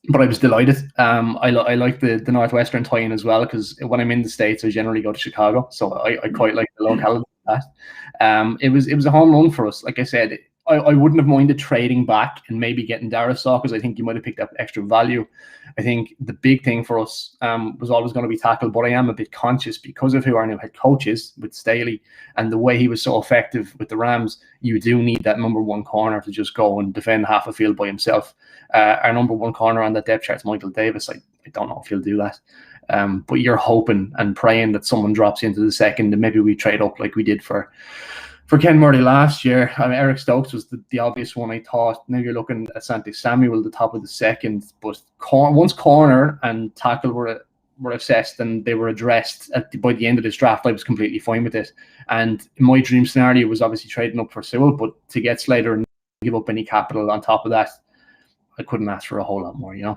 G: But I was delighted. I like the Northwestern tie-in as well because when I'm in the States, I generally go to Chicago, so I quite like the locality of that. It was a home run for us. Like I said, I wouldn't have minded trading back and maybe getting Darisaw because I think you might have picked up extra value. I think the big thing for us was always going to be tackle, but I am a bit conscious because of who our new head coach is with Staley and the way he was so effective with the Rams. You do need that number one corner to just go and defend half a field by himself. Our number one corner on that depth chart is Michael Davis. I don't know if he'll do that. But you're hoping and praying that someone drops into the second and maybe we trade up like we did for Ken Murray last year. Eric Stokes was the obvious one, I thought. Now you're looking at Asante Samuel at the top of the second. But once corner and tackle were assessed and they were addressed by the end of this draft, I was completely fine with it. And my dream scenario was obviously trading up for Sewell, but to get Slater and give up any capital on top of that, I couldn't ask for a whole lot more,
D: And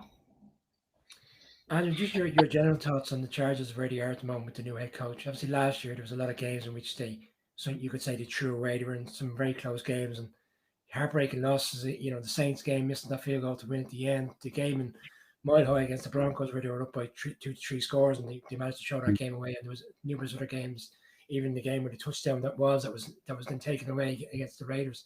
D: just your general thoughts on the Chargers, where they are at the moment with the new head coach. Obviously, last year there was a lot of games in which so you could say they threw away. They were in some very close games and heartbreaking losses. The Saints game, missing that field goal to win at the end. The game in Mile High against the Broncos where they were up by 2 to 3 scores and they managed to show that game away. And there was numerous other games, even the game where the touchdown that was then taken away against the Raiders.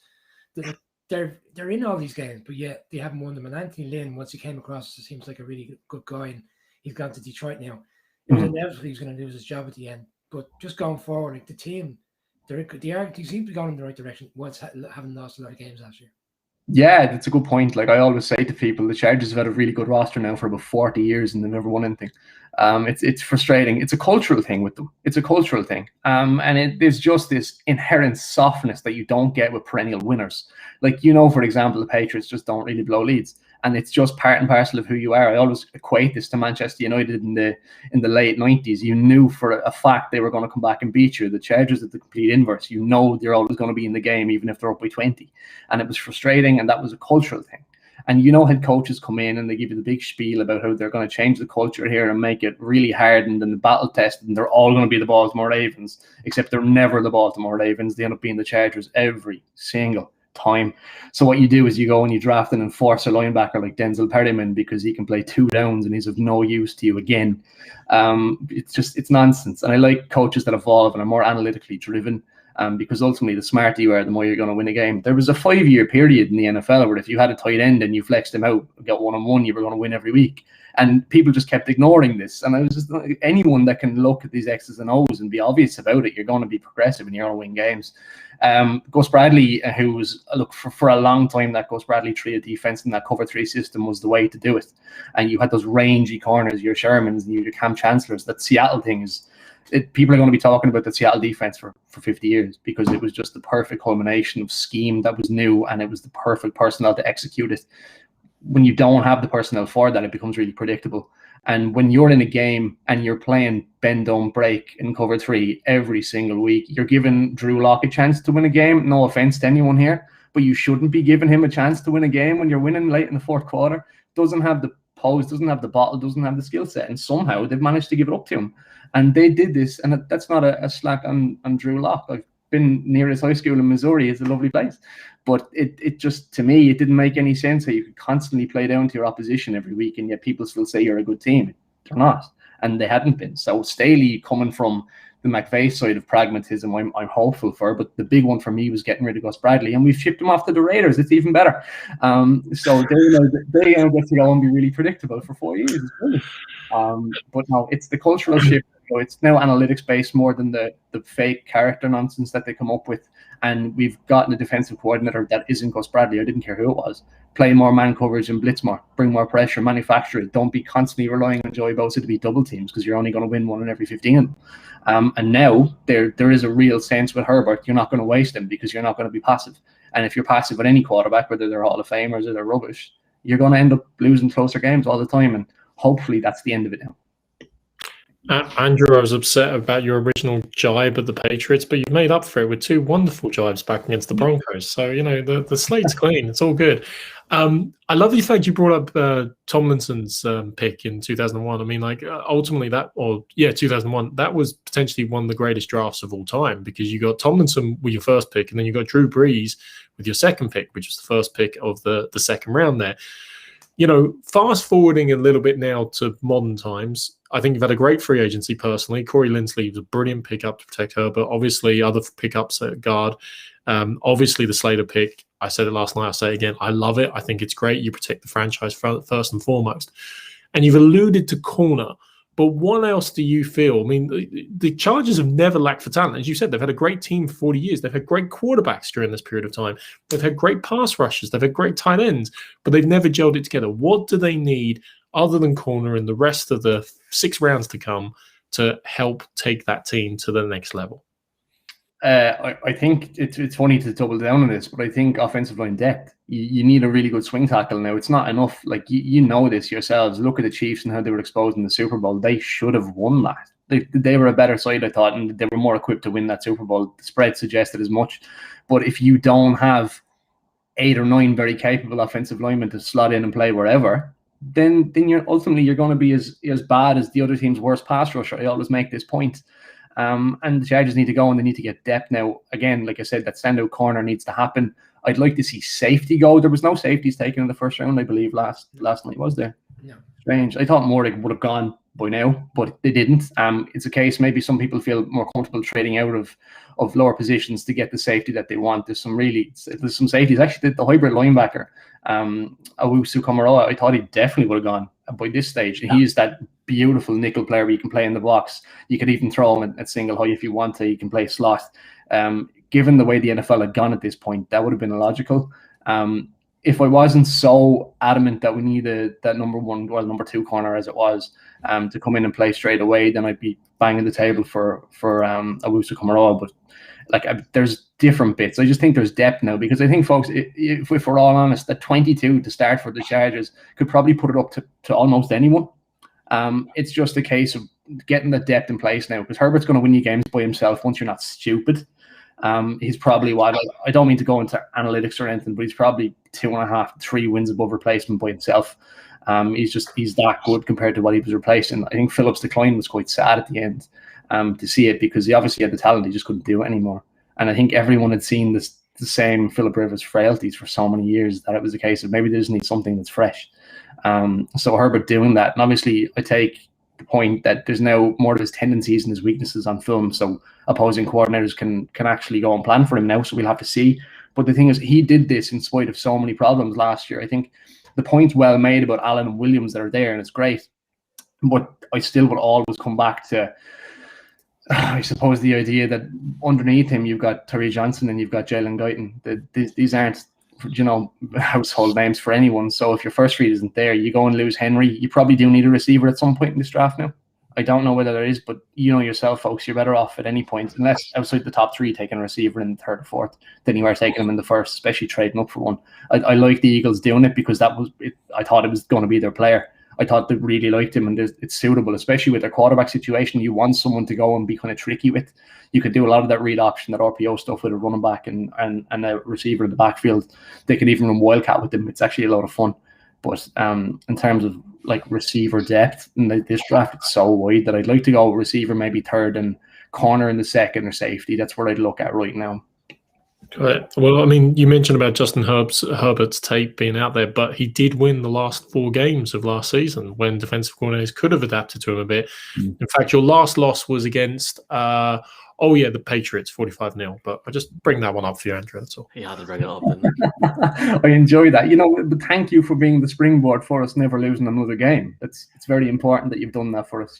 D: They're in all these games, but yet they haven't won them. And Anthony Lynn, once he came across, seems like a really good guy, and he's gone to Detroit now. It was inevitable he was going to lose his job at the end. But just going forward, the team, they seem to be going in the right direction once having lost a lot of games last year.
G: Yeah, that's a good point. I always say to people, the Chargers have had a really good roster now for about 40 years and they've never won anything. It's frustrating. It's a cultural thing with them. It's a cultural thing. And there's just this inherent softness that you don't get with perennial winners. For example, the Patriots just don't really blow leads. And it's just part and parcel of who you are. I always equate this to Manchester United in the late 90s. You knew for a fact they were going to come back and beat you. The Chargers are the complete inverse. You know they're always going to be in the game, even if they're up by 20. And it was frustrating, and that was a cultural thing. And head coaches come in and they give you the big spiel about how they're going to change the culture here and make it really hardened and the battle tested, and they're all going to be the Baltimore Ravens, except they're never the Baltimore Ravens. They end up being the Chargers every single time. So what you do is you go and you draft an enforcer linebacker like Denzel Perryman because he can play 2 downs and he's of no use to you again. It's nonsense. And I like coaches that evolve and are more analytically driven. Because ultimately the smarter you are, the more you're going to win a game. There was a 5-year period in the NFL where if you had a tight end and you flexed him out, got 1-on-1, you were going to win every week. And people just kept ignoring this. And I was just like, anyone that can look at these X's and O's and be obvious about it, you're going to be progressive and you're going to win games. Gus Bradley, who was, look, for a long time, that Gus Bradley trio defense and that cover 3 system was the way to do it. And you had those rangy corners, your Shermans and your Cam Chancellors. That Seattle thing is, people are going to be talking about the Seattle defense for 50 years, because it was just the perfect culmination of scheme that was new, and it was the perfect personnel to execute it. When you don't have the personnel for that, it becomes really predictable. And when you're in a game and you're playing bend, don't break in cover 3 every single week, you're giving Drew Lock a chance to win a game. No offense to anyone here, but you shouldn't be giving him a chance to win a game when you're winning late in the fourth quarter. Doesn't have the pose, doesn't have the bottle, doesn't have the skill set, and somehow they've managed to give it up to him. And they did this, and that's not a slack on Drew Lock. I've been near his high school in Missouri. It's a lovely place. But it just, to me, it didn't make any sense how you could constantly play down to your opposition every week, and yet people still say you're a good team. They're not, and they hadn't been. So Staley, coming from the McVay side of pragmatism, I'm hopeful for. But the big one for me was getting rid of Gus Bradley, and we've shipped him off to the Raiders. It's even better. So they get to go and be really predictable for 4 years. It's brilliant. But no, it's the cultural shift. So it's now analytics based more than the fake character nonsense that they come up with. And we've gotten a defensive coordinator that isn't Gus Bradley. I didn't care who it was. Play more man coverage and blitz more. Bring more pressure. Manufacture it. Don't be constantly relying on Joey Bosa to be double teams, because you're only going to win 1 in every 15. And now there is a real sense with Herbert. You're not going to waste him, because you're not going to be passive. And if you're passive with any quarterback, whether they're Hall of Famers or they're rubbish, you're going to end up losing closer games all the time. And hopefully that's the end of it now.
E: Andrew, I was upset about your original jibe at the Patriots, but you've made up for it with 2 wonderful jibes back against the Broncos. So, the slate's clean. It's all good. I love the fact you brought up Tomlinson's pick in 2001. I mean, ultimately 2001, that was potentially one of the greatest drafts of all time, because you got Tomlinson with your first pick, and then you got Drew Brees with your second pick, which was the first pick of the second round there. Fast forwarding a little bit now to modern times, I think you've had a great free agency personally. Corey Linsley was a brilliant pickup to protect Herbert. Obviously, other pickups at guard. Obviously, the Slater pick. I said it last night. I'll say it again. I love it. I think it's great. You protect the franchise first and foremost. And you've alluded to corner. But what else do you feel? I mean, the Chargers have never lacked for talent. As you said, they've had a great team for 40 years. They've had great quarterbacks during this period of time. They've had great pass rushers. They've had great tight ends, but they've never gelled it together. What do they need other than corner in the rest of the 6 rounds to come to help take that team to the next level?
G: I think it's funny to double down on this, but I think offensive line depth. You need a really good swing tackle now. It's not enough. You know this yourselves. Look at the Chiefs and how they were exposed in the Super Bowl. They should have won that. They were a better side, I thought, and they were more equipped to win that Super Bowl. The spread suggested as much. But if you don't have 8 or 9 very capable offensive linemen to slot in and play wherever, then you're going to be as bad as the other team's worst pass rusher. I always make this point. And the Chargers need to go, and they need to get depth now. Again, like I said, that standout corner needs to happen. I'd like to see safety go. There was no safeties taken in the first round, I believe, last night, was there?
D: No.
G: Strange. I thought Mordig would have gone by now, but they didn't. It's a case maybe some people feel more comfortable trading out of lower positions to get the safety that they want. There's some safeties. Actually, the hybrid linebacker, Owusu Komaroa, I thought he definitely would have gone by this stage. Yeah. He is that beautiful nickel player where you can play in the box. You could even throw him at single high if you want to. You can play slot. Given the way the NFL had gone at this point, that would have been illogical. If I wasn't so adamant that we needed that number 2 corner as it was to come in and play straight away, then I'd be banging the table for Owusu Komaroa. But there's different bits. I just think there's depth now, because I think, folks, if we're all honest, that 22 to start for the Chargers could probably put it up to almost anyone. It's just a case of getting the depth in place now, because Herbert's going to win you games by himself once you're not stupid. He's probably I don't mean to go into analytics or anything, but he's probably 2.5, 3 wins above replacement by himself. He's that good compared to what he was replacing. I think Phillips' decline was quite sad at the end to see it, because he obviously had the talent, he just couldn't do it anymore. And I think everyone had seen the same Phillip Rivers frailties for so many years that it was a case of maybe they just need something that's fresh. So Herbert doing that, and obviously I take the point that there's now more of his tendencies and his weaknesses on film, so opposing coordinators can actually go and plan for him now, so we'll have to see. But the thing is, he did this in spite of so many problems last year. I think the point's well made about Allen and Williams that are there, and it's great. But I still would always come back to, I suppose, the idea that underneath him you've got Terry Johnson and you've got Jalen Guyton. These aren't, household names for anyone. So if your first read isn't there, you go and lose Henry. You probably do need a receiver at some point in this draft now. I don't know whether there is, but you know yourself, folks, you're better off at any point, unless outside the top 3 taking a receiver in the 3rd or 4th, than you are taking him in the 1st, especially trading up for one. I like the Eagles doing it because that was it. I thought it was going to be their player. I thought they really liked him, and it's suitable, especially with their quarterback situation. You want someone to go and be kind of tricky with. You could do a lot of that read option, that RPO stuff with a running back and a receiver in the backfield. They could even run wildcat with them. It's actually a lot of fun. But in terms of like receiver depth in this draft, it's so wide that I'd like to go receiver maybe 3rd and corner in the 2nd or safety. That's what I'd look at right now.
E: Right. Well, I mean, you mentioned about Justin Herbert's tape being out there, but he did win the last 4 games of last season when defensive coordinators could have adapted to him a bit. In fact, your last loss was against the Patriots, 45-0. But I just bring that one up for you, Andrew. That's all.
B: He had to bring it up, didn't he?
G: I enjoy that. But thank you for being the springboard for us never losing another game. It's very important that you've done that for us.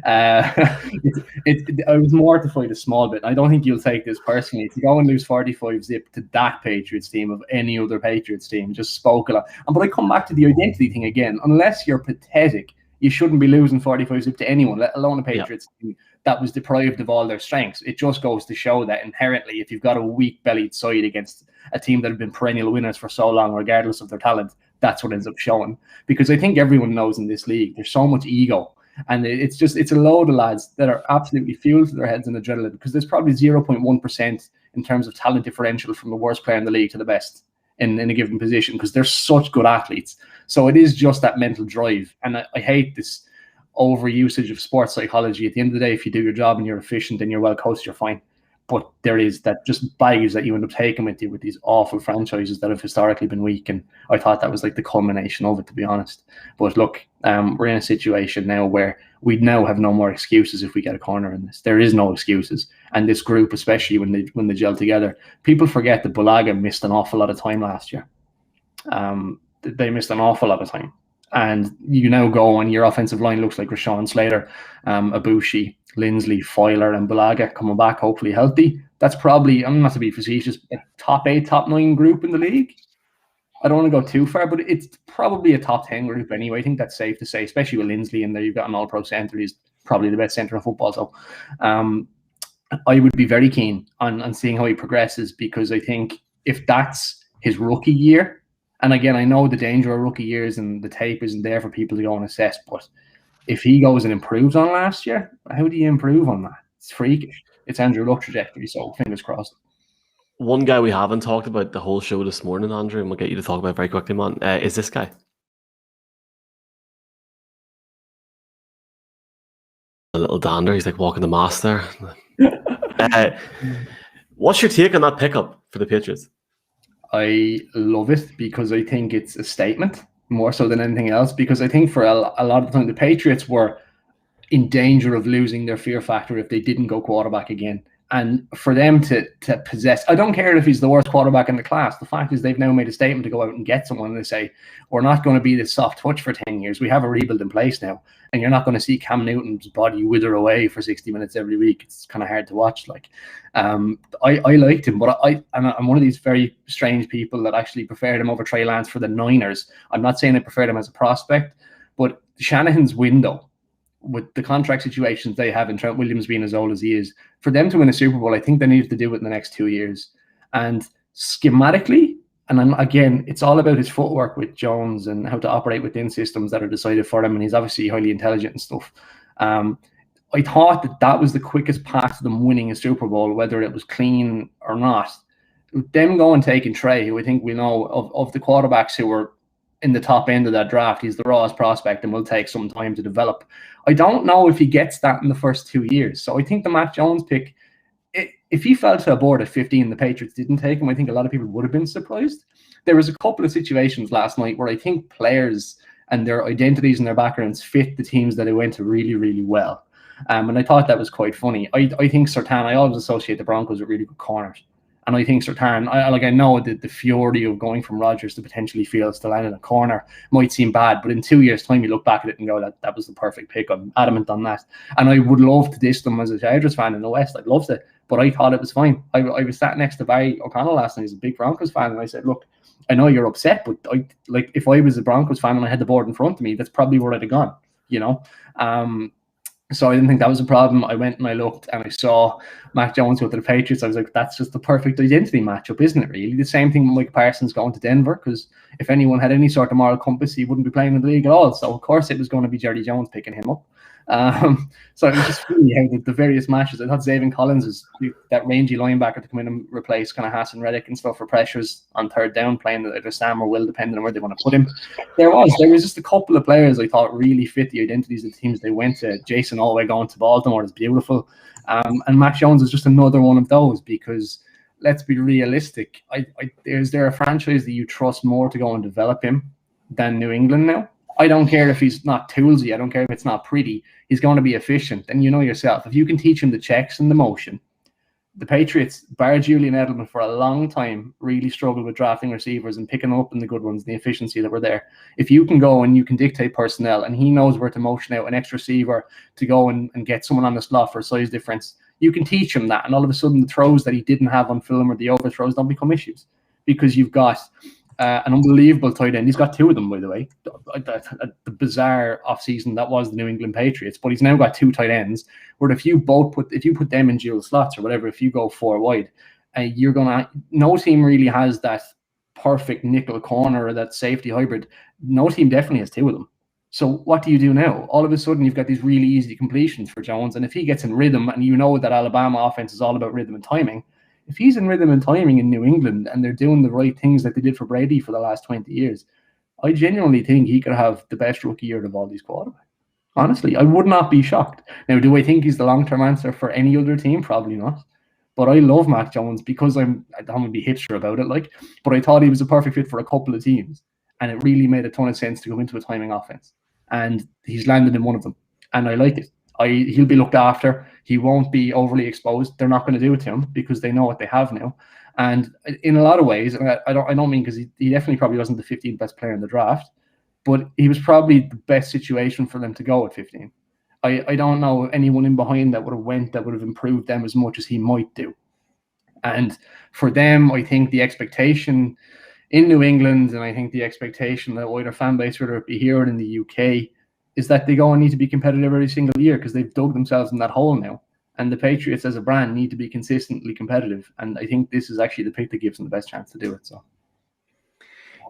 G: I was mortified a small bit. I don't think you'll take this personally. To go and lose 45-0 to that Patriots team of any other Patriots team just spoke a lot. But I come back to the identity thing again. Unless you're pathetic, you shouldn't be losing 45-0 to anyone, let alone a Patriots team that was deprived of all their strengths. It just goes to show that inherently, if you've got a weak-bellied side against a team that have been perennial winners for so long, regardless of their talent, that's what ends up showing. Because I think everyone knows in this league, there's so much ego. And it's a load of lads that are absolutely fueled to their heads in adrenaline, because there's probably 0.1% in terms of talent differential from the worst player in the league to the best in a given position, because they're such good athletes. So it is just that mental drive. And I hate this overusage of sports psychology. At the end of the day, if you do your job and you're efficient and you're well coached, you're fine. But there is that just baggage that you end up taking with you with these awful franchises that have historically been weak. And I thought that was like the culmination of it, to be honest. But look, we're in a situation now where we now have no more excuses if we get a corner in this. There is no excuses. And this group, especially when they gel together, people forget that Bulaga missed an awful lot of time last year. They missed an awful lot of time. And you now go and your offensive line looks like Rashawn Slater, Abushi, Lindsley, Foyler, and Bulaga coming back, hopefully healthy. That's probably, I'm not to be facetious, a top 8, top 9 group in the league. I don't want to go too far, but it's probably a top 10 group anyway. I think that's safe to say, especially with Lindsley in there. You've got an all-pro center. He's probably the best center of football. So I would be very keen on seeing how he progresses, because I think if that's his rookie year, and again, I know the danger of rookie years and the tape isn't there for people to go and assess, but if he goes and improves on last year, how do you improve on that? It's freakish. It's Andrew Luck trajectory, so fingers crossed.
B: One guy we haven't talked about the whole show this morning, Andrew, and we'll get you to talk about very quickly, man, is this guy. A little dander. He's like walking the mass there. What's your take on that pickup for the Patriots?
G: I love it because I think it's a statement more so than anything else, because I think for a lot of the time the Patriots were in danger of losing their fear factor if they didn't go quarterback again. And for them to possess, I don't care if he's the worst quarterback in the class. The fact is they've now made a statement to go out and get someone, and they say, we're not going to be this soft touch for 10 years. We have a rebuild in place now. And you're not going to see Cam Newton's body wither away for 60 minutes every week. It's kind of hard to watch. I liked him, but I'm one of these very strange people that actually preferred him over Trey Lance for the Niners. I'm not saying I preferred him as a prospect, but Shanahan's window, with the contract situations they have, and Trent Williams being as old as he is, for them to win a Super Bowl, I think they needed to do it in the next 2 years. And schematically, and again, it's all about his footwork with Jones and how to operate within systems that are decided for him. And he's obviously highly intelligent and stuff. I thought that was the quickest path to them winning a Super Bowl, whether it was clean or not. Them going taking Trey, who I think we know of the quarterbacks who were in the top end of that draft, he's the rawest prospect and will take some time to develop. I don't know if he gets that in the first 2 years. So I think the Matt Jones pick, if he fell to a board at 15 and the Patriots didn't take him, I think a lot of people would have been surprised. There was a couple of situations last night where I think players and their identities and their backgrounds fit the teams that they went to really, really well. And I thought that was quite funny. I think Surtain, I always associate the Broncos with really good corners. And I think Sertan, I know that the fury of going from Rodgers to potentially Fields to land in a corner might seem bad, but in 2 years' time, you look back at it and go, that was the perfect pick. I'm adamant on that. And I would love to diss them as a Chargers fan in the West. I'd love to, but I thought it was fine. I was sat next to Barry O'Connell last night. He's a big Broncos fan, and I said, look, I know you're upset, but if I was a Broncos fan and I had the board in front of me, that's probably where I'd have gone, you know? So I didn't think that was a problem. I went and I looked and I saw Mac Jones go to the Patriots. I was like, that's just the perfect identity matchup, isn't it, really? The same thing with Mike Parsons going to Denver, because if anyone had any sort of moral compass, he wouldn't be playing in the league at all. So, of course, it was going to be Jerry Jones picking him up. So it was just funny how the various matches. I thought Zaven Collins was that rangy linebacker to come in and replace kind of Hassan Reddick and stuff for pressures on third down, playing either Sam or Will, depending on where they want to put him. There was just a couple of players I thought really fit the identities of the teams they went to. Jason Allway going to Baltimore is beautiful. And Mac Jones is just another one of those, because let's be realistic. Is there a franchise that you trust more to go and develop him than New England now? I don't care if he's not toolsy. I don't care if it's not pretty. He's going to be efficient. And you know yourself, if you can teach him the checks and the motion, the Patriots, bar Julian Edelman, for a long time really struggled with drafting receivers and picking up in the good ones, the efficiency that were there. If you can go and you can dictate personnel, and he knows where to motion out an extra receiver to go and get someone on the slot for a size difference, you can teach him that. And all of a sudden, the throws that he didn't have on film or the overthrows don't become issues, because you've got an unbelievable tight end. He's got two of them, by the way. The bizarre offseason that was the New England Patriots, but he's now got two tight ends. Where if you put them in dual slots or whatever, if you go four wide, no team really has that perfect nickel corner or that safety hybrid. No team definitely has two of them. So what do you do now? All of a sudden, you've got these really easy completions for Jones, and if he gets in rhythm, and you know that Alabama offense is all about rhythm and timing. If he's in rhythm and timing in New England and they're doing the right things that they did for Brady for the last 20 years, I genuinely think he could have the best rookie year of all these quarterbacks. Honestly, I would not be shocked. Now, do I think he's the long-term answer for any other team? Probably not. But I love Mac Jones because I don't want to be hipster about it, but I thought he was a perfect fit for a couple of teams. And it really made a ton of sense to go into a timing offense. And he's landed in one of them. And I like it. He'll be looked after. He won't be overly exposed. They're not going to do it to him because they know what they have now. And in a lot of ways, I don't mean because he definitely probably wasn't the 15th best player in the draft, but he was probably the best situation for them to go at 15. I don't know anyone in behind that would have improved them as much as he might do. And for them, I think the expectation in New England, and I think the expectation that wider fan base, whether it be here or in the UK, is that they go and need to be competitive every single year because they've dug themselves in that hole now. And the Patriots as a brand need to be consistently competitive. And I think this is actually the pick that gives them the best chance to do it. So.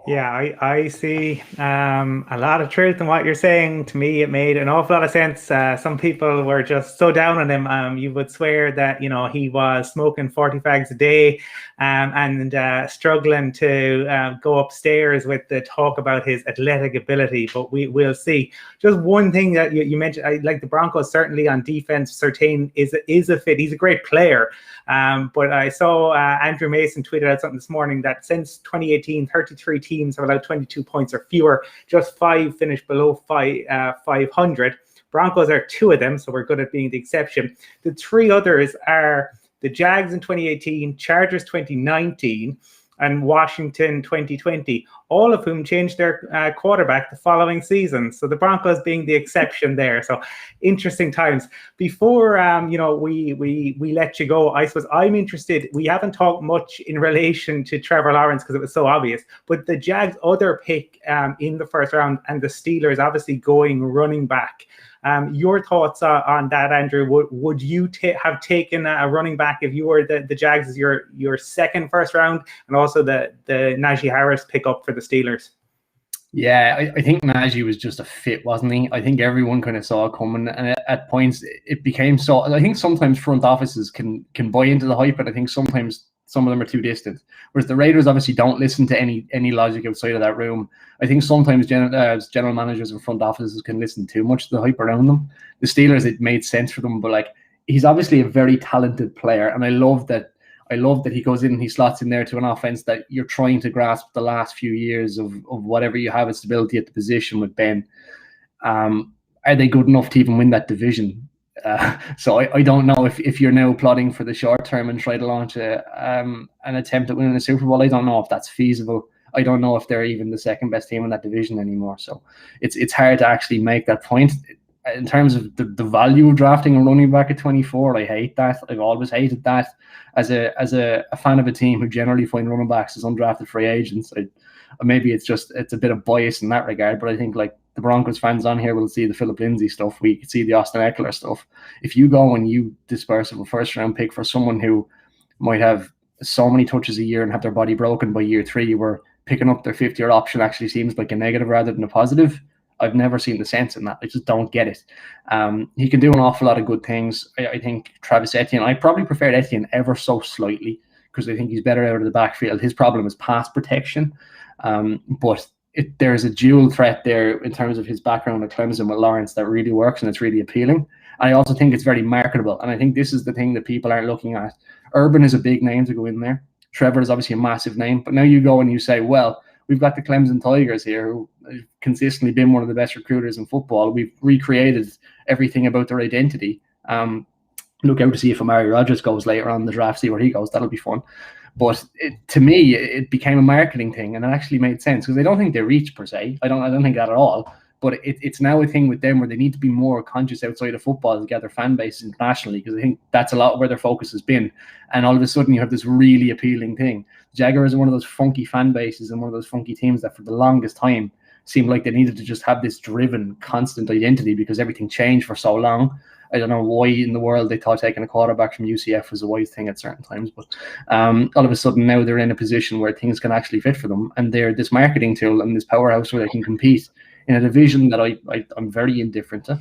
C: Yeah, I see a lot of truth in what you're saying. To me, it made an awful lot of sense. Some people were just so down on him. You would swear that, he was smoking 40 fags a day and struggling to go upstairs with the talk about his athletic ability. But we'll see. Just one thing that you mentioned, I like the Broncos certainly on defense. Surtain is a fit. He's a great player. But I saw Andrew Mason tweeted out something this morning that since 2018, 33 teams have allowed 22 points or fewer. Just 5 finished below 500. Broncos are 2 of them, so we're good at being the exception. The 3 others are the Jags in 2018, Chargers 2019, and Washington 2020, all of whom changed their quarterback the following season. So the Broncos being the exception there. So interesting times. Before we let you go, I suppose I'm interested. We haven't talked much in relation to Trevor Lawrence because it was so obvious. But the Jags' other pick in the first round, and the Steelers obviously going running back. Your thoughts on that, Andrew? Would you have taken a running back if you were the Jags as your second first round, and also the Najee Harris pickup for the Steelers?
G: Yeah, I think Najee was just a fit, wasn't he? I think everyone kind of saw it coming, and at points it became so. I think sometimes front offices can buy into the hype, but I think sometimes some of them are too distant. Whereas the Raiders obviously don't listen to any logic outside of that room. I think sometimes general managers and front offices can listen too much to the hype around them. The Steelers, it made sense for them, but he's obviously a very talented player, and I love that he goes in and he slots in there to an offense that you're trying to grasp the last few years of whatever you have as stability at the position with Ben. Are they good enough to even win that division? So I don't know if you're now plotting for the short term and try to launch an attempt at winning a Super Bowl. I don't know if that's feasible. I don't know if they're even the second best team in that division anymore. So it's hard to actually make that point. In terms of the value of drafting a running back at 24, I hate that. I've always hated that. As a fan of a team who generally find running backs as undrafted free agents, maybe it's a bit of bias in that regard. But I think like the Broncos fans on here will see the Philip Lindsay stuff. We could see the Austin Eckler stuff. If you go and you disperse of a first round pick for someone who might have so many touches a year and have their body broken by year 3, where picking up their 5th-year option actually seems like a negative rather than a positive. I've never seen the sense in that. I just don't get it. He can do an awful lot of good things. I think Travis Etienne, I probably preferred Etienne ever so slightly because I think he's better out of the backfield. His problem is pass protection. But there's a dual threat there in terms of his background at Clemson with Lawrence that really works and it's really appealing. And I also think it's very marketable. And I think this is the thing that people aren't looking at. Urban is a big name to go in there. Trevor is obviously a massive name. But now you go and you say, well, we've got the Clemson Tigers here who have consistently been one of the best recruiters in football. We've recreated everything about their identity. Look out to see if Amari Rodgers goes later on in the draft, see where he goes. That'll be fun. But to me, it became a marketing thing, and it actually made sense because I don't think they reach per se. I don't think that at all. But it's now a thing with them where they need to be more conscious outside of football to gather fan bases internationally, because I think that's a lot where their focus has been. And all of a sudden, you have this really appealing thing. Jaguars are one of those funky fan bases and one of those funky teams that for the longest time seemed like they needed to just have this driven, constant identity because everything changed for so long. I don't know why in the world they thought taking a quarterback from UCF was a wise thing at certain times, but all of a sudden now they're in a position where things can actually fit for them, and they're this marketing tool and this powerhouse where they can compete in a division that I'm very indifferent to,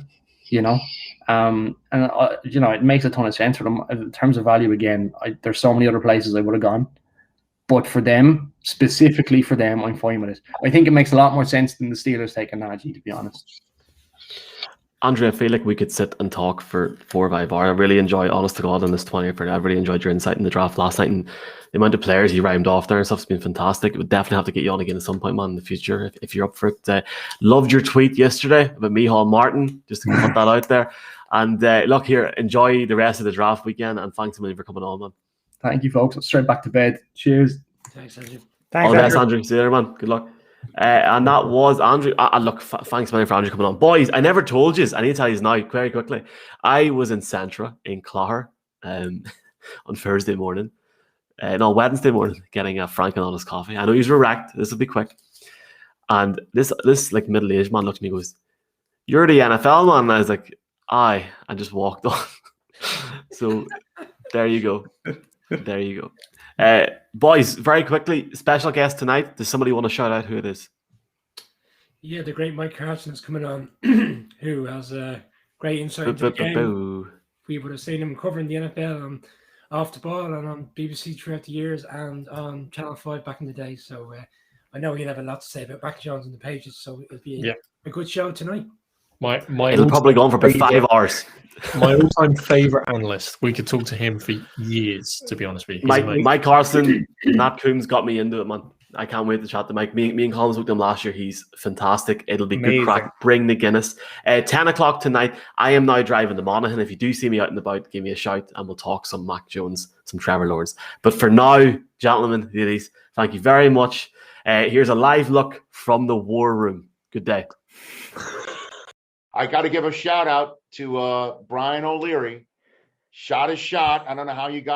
G: and it makes a ton of sense for them in terms of value. Again, there's so many other places I would have gone, but for them, specifically for them, I'm fine with it. I think it makes a lot more sense than the Steelers taking Najee, to be honest.
B: Andre, I feel like we could sit and talk for 4 or 5 hours. I really enjoy, honest to God, on this 20th. I really enjoyed your insight in the draft last night, and the amount of players you rhymed off there and stuff has been fantastic. We'd definitely have to get you on again at some point, man, in the future if you're up for it. Loved your tweet yesterday about Micheál Martin, just to put that out there. And look here, enjoy the rest of the draft weekend, and thanks a million for coming on, man.
G: Thank you, folks. Straight back to bed. Cheers.
D: Thanks, Andrew.
B: All the best, Andrew. See you later, man. Good luck. And that was Andrew. Look, thanks man for Andrew coming on. Boys, I never told you, I need to tell you now very quickly. I was in Centra in Clogher on Thursday morning. Wednesday morning, getting a Franken on his coffee. I know he's wrecked. This will be quick. And this like middle-aged man looked at me and goes, "You're the NFL man." And I was like, "Aye," and just walked on. So there you go. There you go. Boys, very quickly, special guest tonight. Does somebody want to shout out who it is?
D: Yeah, the great Mike Carson is coming on, who has a great insight into the game. We would have seen him covering the NFL on Off the Ball and on BBC throughout the years and on Channel 5 back in the day. So I know he'll have a lot to say about Mac Jones and the Pages, so it'll be a good show tonight.
B: It'll probably go on for about 5 hours.
E: My all-time favorite analyst. We could talk to him for years, to be honest with you.
B: Mike Carson, Nat Coombs got me into it, man. I can't wait to chat to Mike. Me and Colin spoke to him last year. He's fantastic. It'll be good crack. Bring the Guinness. 10 o'clock tonight. I am now driving to Monaghan. If you do see me out and about, give me a shout and we'll talk some Mac Jones, some Trevor Lawrence. But for now, gentlemen, ladies, thank you very much. Here's a live look from the War Room. Good day.
A: I got to give a shout out to Brian O'Leary. Shot is shot. I don't know how you got